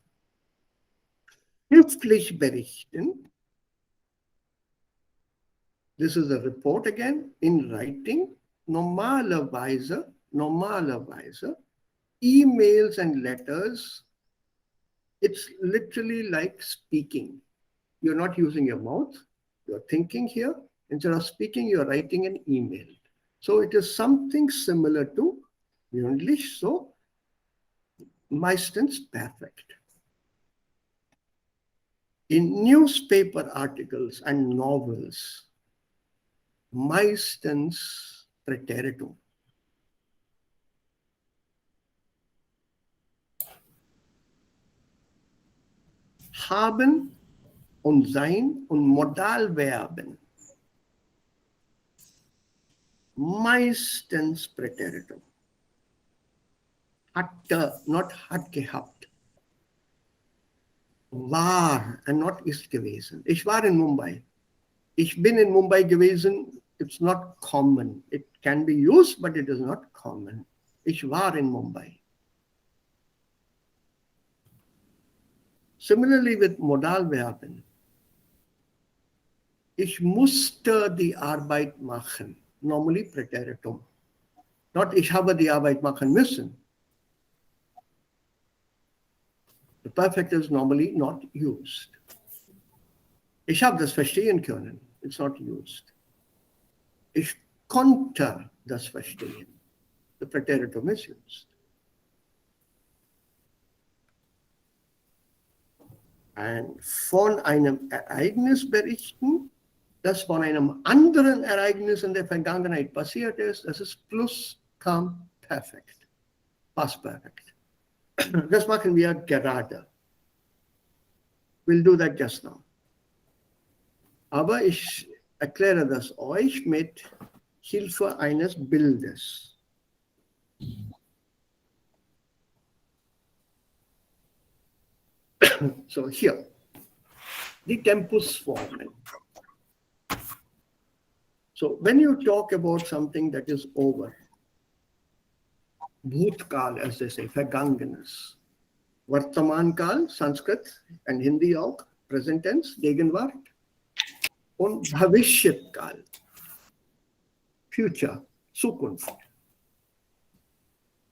Schriftlich berichten, this is a report again in writing. Normalerweise, emails and letters, it's literally like speaking. You're not using your mouth, you're thinking here. Instead of speaking, you're writing an email. So it is something similar to English, so meistens perfect. In newspaper articles and novels, meistens Präteritum. Haben und sein und Modalverben. Meistens Präteritum. Hatte, not hat gehabt. War and not ist gewesen. Ich war in Mumbai. Ich bin in Mumbai gewesen. It's not common. It can be used, but it is not common. Ich war in Mumbai. Similarly with Modalverben. Ich musste die Arbeit machen. Normally Präteritum. Not ich habe die Arbeit machen müssen. The perfect is normally not used. Ich habe das verstehen können. It's not used. Ich konnte das verstehen. The Präteritum is used. Und von einem Ereignis berichten, das von einem anderen Ereignis in der Vergangenheit passiert ist, das ist Plusquamperfekt. Past perfect. Das machen wir gerade. We'll do that just now. Aber ich erkläre das euch mit Hilfe eines Bildes. So here, die Tempusformen. So when you talk about something that is over, Bhutkal, as they say, Vergangenes. Vartamankal, Sanskrit and Hindi auch, Present Tense, Gegenwart. Und Bhavishyat-Kal, Future, Zukunft.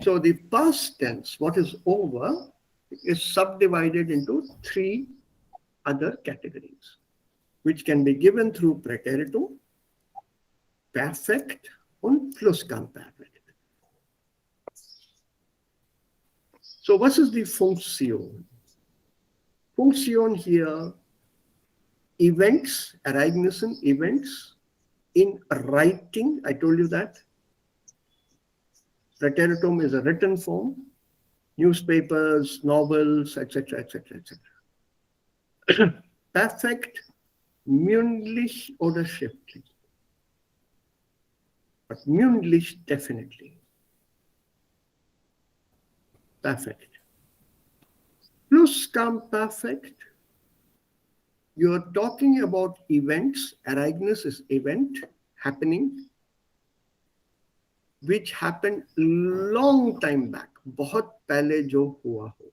So the past tense, what is over, is subdivided into 3 other categories, which can be given through Präteritum, Perfekt und Plusquamperfekt. So what is the Funktion? Funktion here, events, Ereignissen, events in writing, I told you that. Präteritum is a written form, newspapers, novels, etc., etc., etc. Perfekt, mündlich oder schriftlich. But mündlich definitely. Perfect. Plusquamperfekt, you're talking about events, Ereignis is event, happening, which happened long time back, बहुत पहले जो हुआ हो.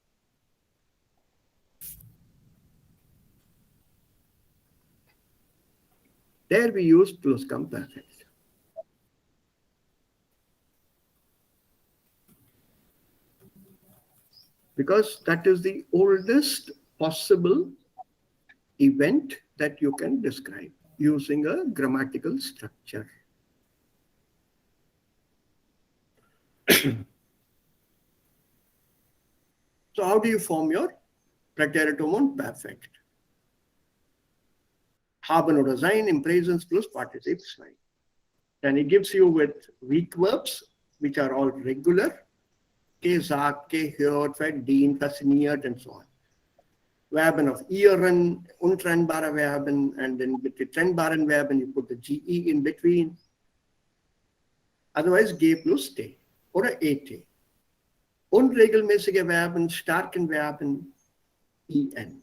There we use plusquamperfect. because that is the oldest possible event that you can describe using a grammatical structure. So how do you form your Präteritum und Perfekt? Haben oder sein im Präsens plus Partizip sein. Then it gives you with weak verbs, which are all regular. Gesagt, gehört, verdient, fasziniert, and so on. Verben of ihren, untrennbare Verben, and then with the trennbaren Verben, you put the GE in between. Otherwise, G plus T oder ET. Unregelmäßige Verben, starken Verben, EN.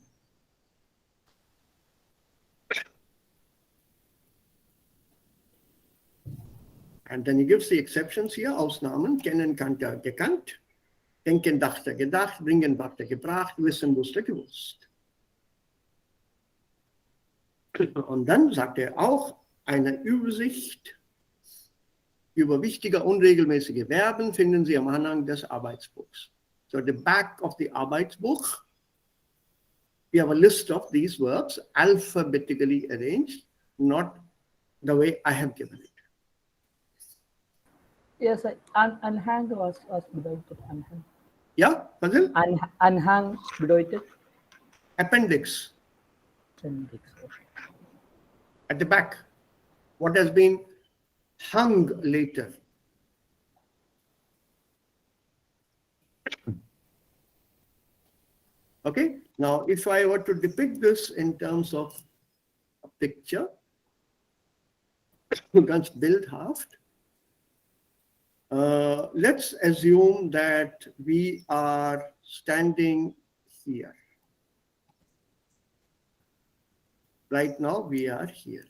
And then he gives the exceptions here, Ausnahmen, kennen, kannte, gekannt, denken, dachte, gedacht, bringen, brachte, gebracht, wissen, wusste, gewusst. Und dann sagt er auch, eine Übersicht über wichtige unregelmäßige Verben finden Sie am Anhang des Arbeitsbuchs. So at the back of the Arbeitsbuch, we have a list of these verbs alphabetically arranged, not the way I have given it. Yes, Anhang was bedeutet Anhang. Yeah, Fazil? Anhang bedeutet Appendix Appendix. at the back. What has been hung later. Okay, now if I were to depict this in terms of a picture, ganz bildhaft, let's assume that we are standing here. Right now we are here.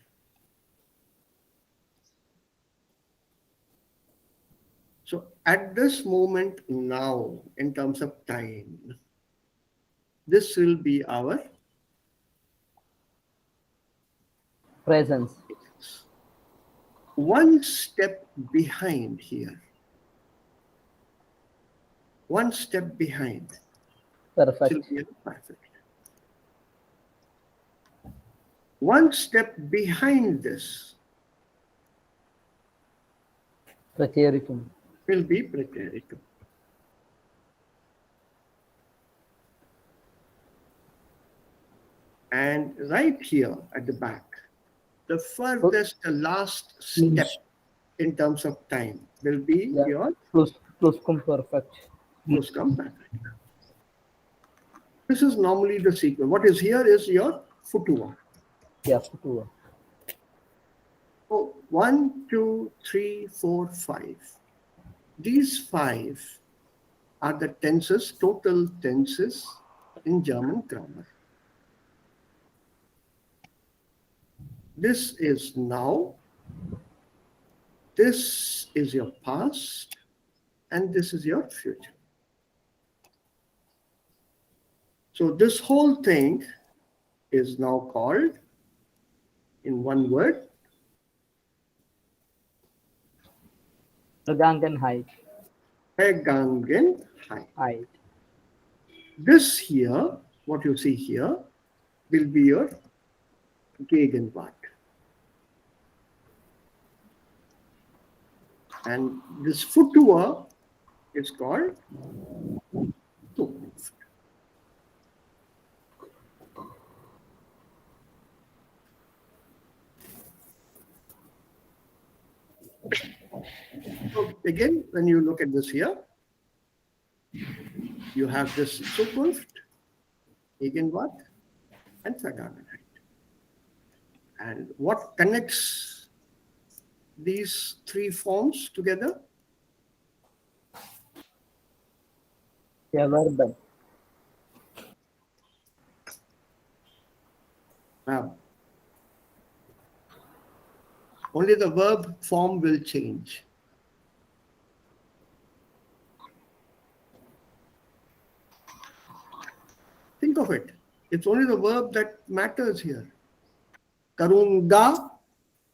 So at this moment now, in terms of time, this will be our Presence. one step behind here. One step behind. Perfect. Will be perfect. One step behind this Präteritum. will be Präteritum. And right here at the back, the furthest, the last step in terms of time will be your Pluscuamperfect. pluscuamperfect. This is normally the sequence. What is here is your futur. Yeah, futur. So 1, 2, 3, 4, 5. These 5 are the tenses, total tenses in German grammar. This is now, this is your past, and this is your future. So this whole thing is now called, in one word, Vergangenheit. Vergangenheit. This here, what you see here, will be your Gegenwart. And this Futur is called Zukunft. So again, when you look at this here, you have this Zukunft, Gegenwart, and Vergangenheit. And what connects these 3 forms together? Yeah, verb. Only the verb form will change. Think of it. It's only the verb that matters here. Karunga,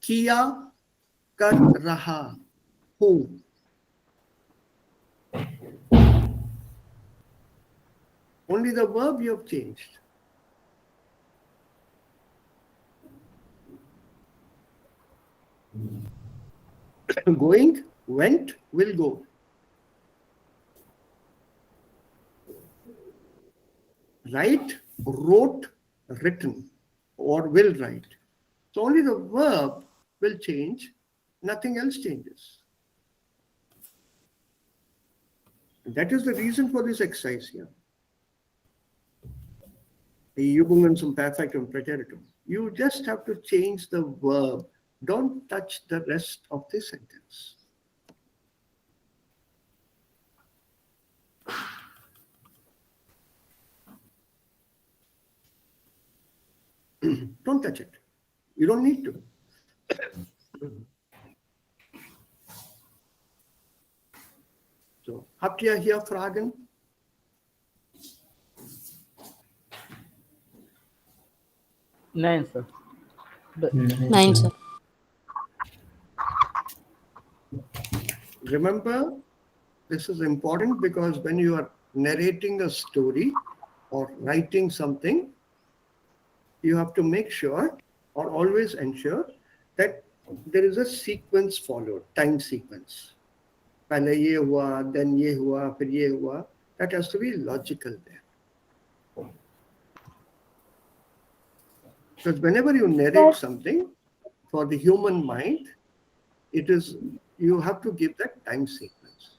kiya, kar raha, who. Only the verb you have changed. Going, went, will go. Write, wrote, written, or will write. So only the verb will change, nothing else changes. And that is the reason for this exercise here. The Übungen zum Perfektum Präteritum. You just have to change the verb. Don't touch the rest of the sentence. Don't touch it. You don't need to. So, habt ihr hier Fragen? Nein, sir. Nine, sir. Remember, this is important because when you are narrating a story or writing something, you have to make sure or always ensure that there is a sequence followed, time sequence. पहले ये हुआ, then ये हुआ, फिर ये हुआ. That has to be logical there. Because whenever you narrate something, for the human mind, it is, you have to give that time sequence.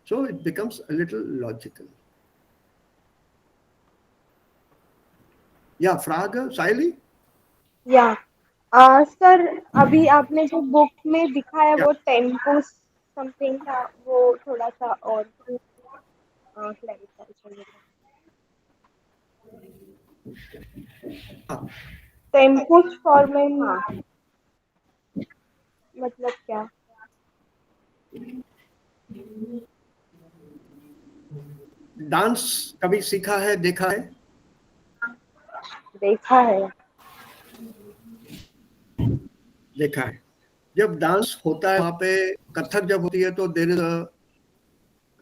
So it becomes a little logical. Yeah, Frage, Saili? या sir अभी आपने जो book में दिखाया वो tempos something था, वो थोड़ा सा और क्लैरिफाई चाहिए था। टेम्पोस फॉर्म में मतलब क्या? डांस कभी सीखा है, देखा है? देखा है। देखा है। जब डांस होता है वहां पे कथक जब होती है तो देयर इज अ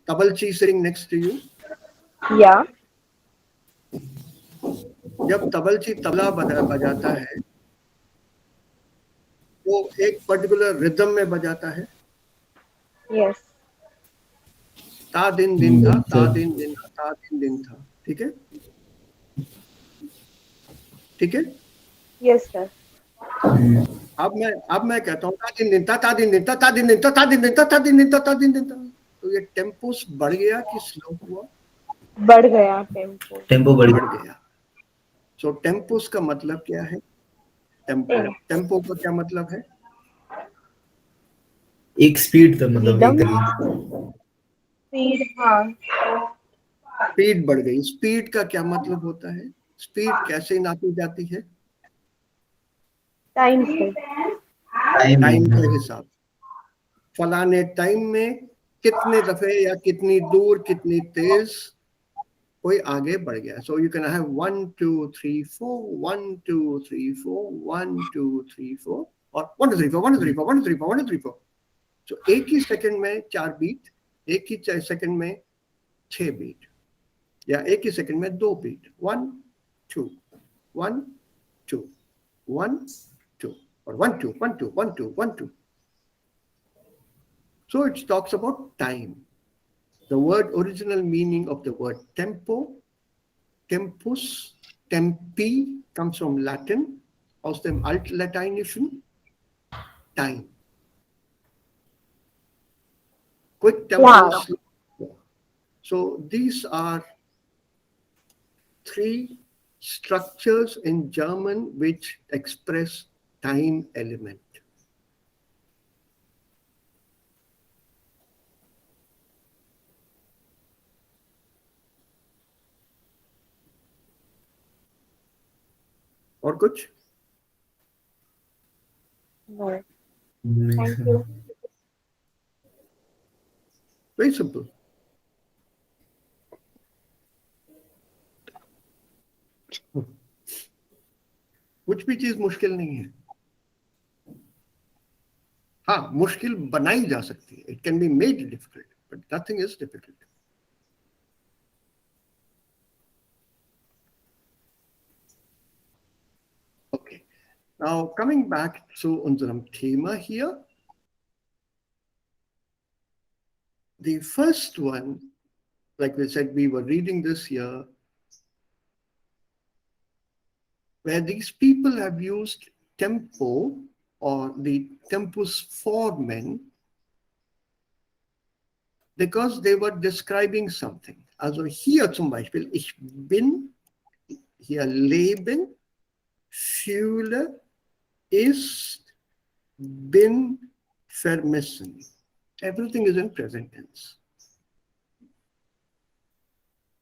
तबलची सिटिंग नेक्स्ट टू यू। या जब तबलची तबला बजाता है वो एक पर्टिकुलर रिदम में बजाता है। यस ता दिन दिन था, ता दिन दिन था, ता दिन दिन था। ठीक है, ठीक है। Yes sir. अब मैं कहता हूँ ता दिन दिन था, ता दिन दिन था, ता दिन दिन था, ता दिन दिन था, ता दिन दिन था, ता दिन दिन था। तो ये टेम्पोस बढ़ गया कि स्लो हुआ? बढ़ गया। टेम्पो बढ़ गया। सो टेम्पोस का मतलब क्या है? टेम्पो का क्या मतलब है? एक स्पीड का मतलब एक स्पीड। हाँ, स्पीड बढ़ गई। स्पीड का क्या मतलब होता है? स्पीड कैसे नापी जाती है? टाइम से। टाइम के हिसाब। फलाने टाइम में कितने दफे या कितनी दूर, कितनी तेज कोई आगे बढ़ गया। सो यू कैन हैव 1 2 3 4 1 2 3 4 1 2 3 4 और 1 2 3 4 1 2 3 4 1 2 3 4 1 2 3 4। सो एक ही सेकंड में 4 बीट, एक ही सेकंड में 6 बीट, या एक ही सेकंड में 2 बीट। 1 2 1 2 1 2 और 1 2 1 2 1 2 1 2। So it talks about time. The original meaning of the word tempo, tempus, tempi comes from Latin, aus dem Altlateinischen, time. Quick tempo. Wow. So these are 3 structures in German which express time element. और कुछ? No. Thank you. Very simple. कुछ भी चीज मुश्किल नहीं है। हाँ, मुश्किल बनाई जा सकती है। It can be made difficult, but nothing is difficult. Now, coming back zu unserem Thema hier. The first one, like we said, we were reading this here, where these people have used tempo or the tempus formen because they were describing something. Also hier zum Beispiel, ich bin, hier leben, fühle, ist, bin, vermissen. Everything is in present tense.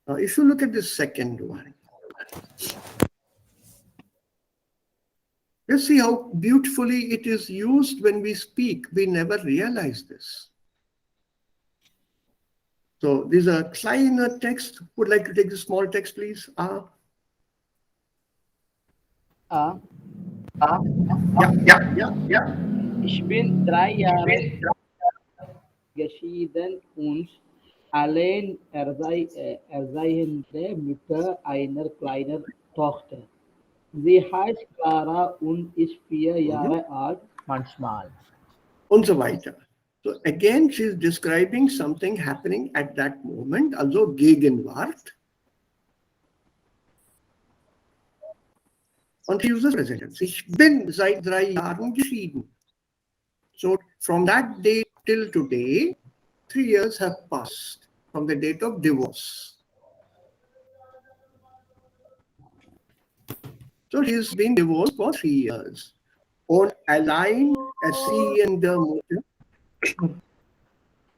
Now, if you look at the second one, let's see how beautifully it is used when we speak. We never realize this. So these are kleiner text. Would like to take the small text, please? A. Yeah. Ich bin 3 Jahre geschieden und allein erziehende Mutter einer kleinen Tochter. Sie heißt Clara und ist 4 Jahre alt manchmal. Und so weiter. So again, she's describing something happening at that moment, also Gegenwart. Und she uses present tense. Ich bin seit 3 Jahren geschieden. So from that day till today, 3 years have passed from the date of divorce. So she's been divorced for 3 years. Und allein erziehende Mutter,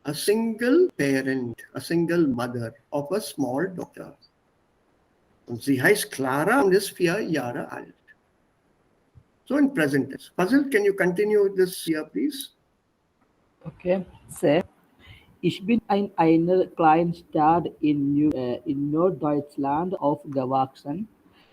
a single parent, a single mother of a small daughter. Und sie heißt Clara und ist 4 Jahre alt. So in present tense. Fazil, can you continue this here, please? Okay. C. Ich bin in einer kleinen Stadt in Norddeutschland aufgewachsen.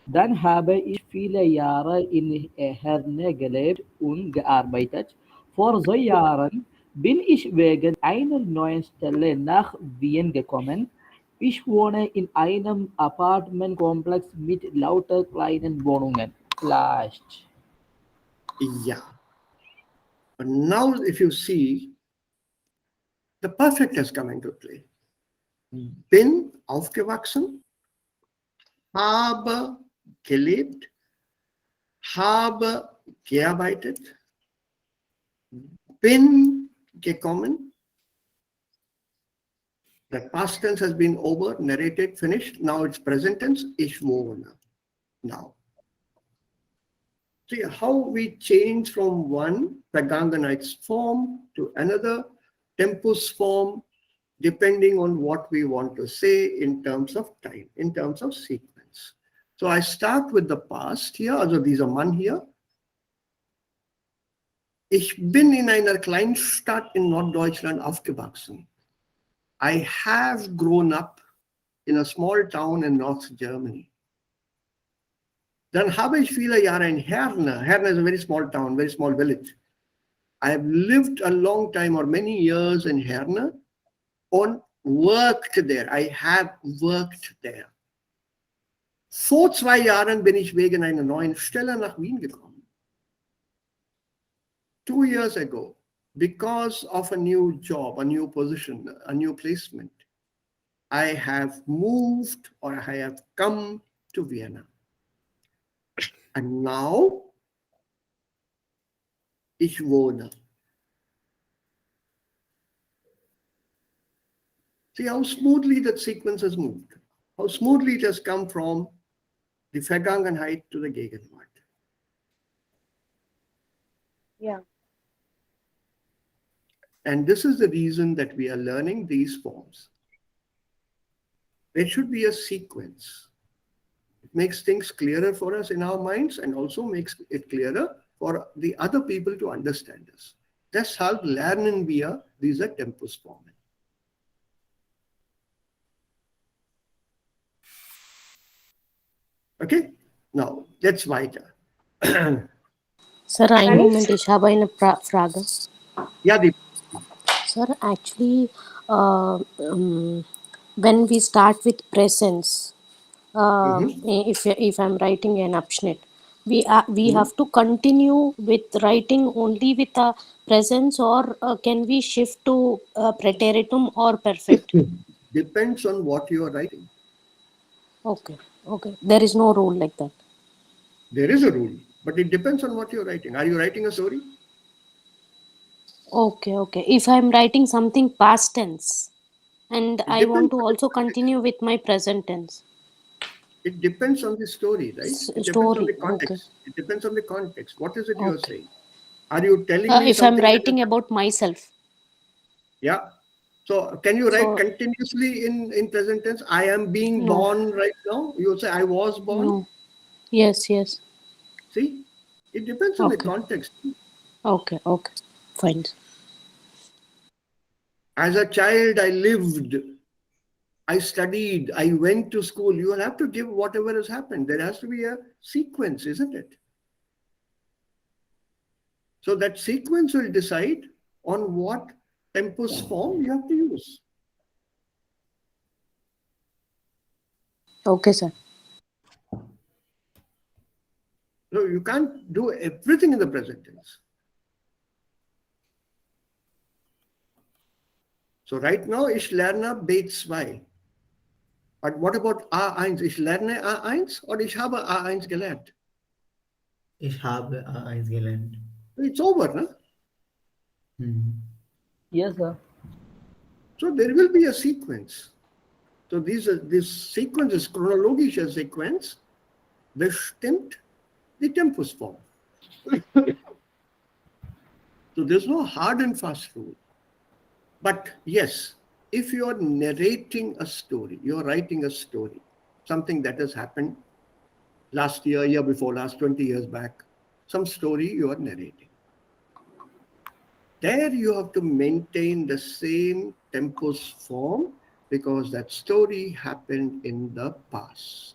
Dann habe ich viele Jahre in Herne gelebt und gearbeitet. Vor 2 Jahren bin ich wegen einer neuen Stelle nach Wien gekommen. Ich wohne in einem Apartmentkomplex mit lauter kleinen Wohnungen. Vielleicht. Yeah. But now if you see, the perfect has come into play. Bin aufgewachsen, habe gelebt, habe gearbeitet, bin gekommen. The past tense has been over, narrated, finished. Now it's present tense. Ich wohne. Now. See how we change from one Vergangenheits form to another tempus form, depending on what we want to say in terms of time, in terms of sequence. So I start with the past here, also dieser Mann hier. Ich bin in einer Kleinstadt in Norddeutschland aufgewachsen. I have grown up in a small town in North Germany. Dann habe ich viele Jahre in Herne. Herne is a very small town, very small village. I have lived a long time or many years in Herne and worked there. I have worked there. Vor 2 Jahren bin ich wegen einer neuen Stelle nach Wien gekommen. 2 years ago, because of a new job, a new position, a new placement, I have moved or I have come to Vienna. And now, ich wohne. See how smoothly that sequence has moved. How smoothly it has come from the Vergangenheit to the Gegenwart. Yeah. And this is the reason that we are learning these forms. There should be a sequence. It makes things clearer for us in our minds and also makes it clearer for the other people to understand us. Deshalb lernen wir diese Tempusformen. Okay, now let's weiter. Sir, einen Moment, ich habe eine Frage. Ja, die Sir, actually, when we start with presence, if I'm writing an Abschnitt, we have to continue with writing only with the presence, or can we shift to preteritum or perfect? Depends on what you are writing. Okay, okay. There is no rule like that. There is a rule, but it depends on what you're writing. Are you writing a story? Okay, okay. If I'm writing something past tense and It I want depends to on the also context. continue with my present tense. It depends on the story, right? It depends on Story. the Okay, context. It depends on the context. What is it you are okay. saying? Are you telling me If I'm something that is writing about myself, yeah? So can you write so continuously in present tense? I am being no, born right now. You will say I was born. no. Yes, yes. See, it depends on the Okay, context. okay, okay. Fine. As a child, I lived, I studied, I went to school. You will have to give whatever has happened. There has to be a sequence, isn't it? So that sequence will decide on what tempus form you have to use. Okay, sir. So you can't do everything in the present tense. So right now, ich lerne B2. But what about A1? Ich lerne A1 or ich habe A1 gelernt? Ich habe eins gelernt. It's over, no? Yes, sir. So there will be a sequence. So this sequence is chronologische Sequenz, bestimmt die Tempusform. So there's no hard and fast rule. But yes, if you are narrating a story, you're writing a story, something that has happened last year before, last 20 years back, some story you are narrating. There you have to maintain the same tempus form because that story happened in the past.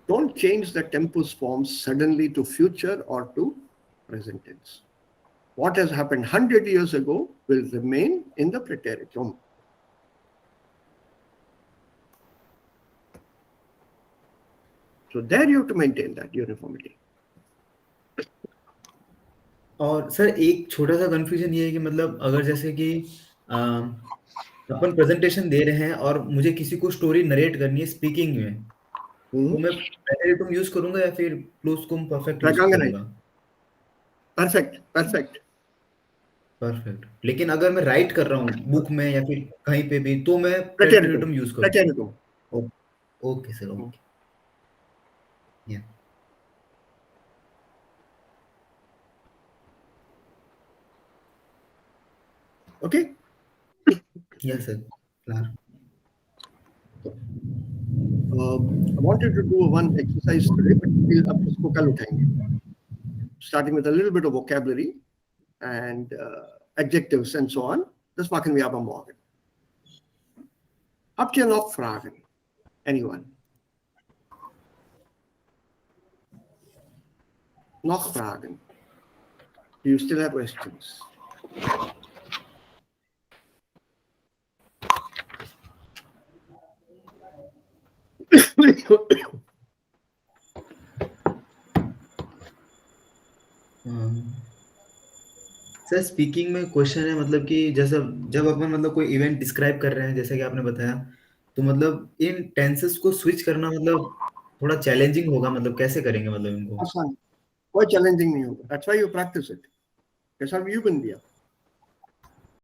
Don't change the tempus form suddenly to future or to present tense. What has happened 100 years ago will remain in the preteritum. So there you have to maintain that uniformity. और sir एक छोटा सा confusion ये है कि मतलब अगर जैसे कि अपन प्रेजेंटेशन दे रहे हैं और मुझे किसी को स्टोरी नरेट करनी है स्पीकिंग में, तो मैं प्रेटेरिटम यूज करूंगा या फिर प्लूसकुम परफेक्ट यूज Praganganai. करूंगा? Perfect, perfect. परफेक्ट। लेकिन अगर मैं राइट कर रहा हूँ बुक में या फिर कहीं पे भी, तो मैं Preteritum. प्रेटेरिटम यूज करूँ? Preteritum. Okay sir, okay. या Okay? Yes sir, clear. I wanted to do one exercise today, but we'll अब इसको कल उठाएंगे. Starting with a little bit of vocabulary and adjectives and so on. Das machen wir aber morgen. Habt ihr noch Fragen? Anyone? Noch Fragen? Do you still have questions? Sir speaking में question है मतलब कि जैसा जब अपन मतलब कोई event describe कर रहे हैं जैसा कि आपने बताया, तो मतलब इन टेंसेस को स्विच करना मतलब थोड़ा चैलेंजिंग होगा, मतलब कैसे करेंगे मतलब इनको? आसान, कोई चैलेंजिंग नहीं होगा. That's why you practice it. That's how you been there.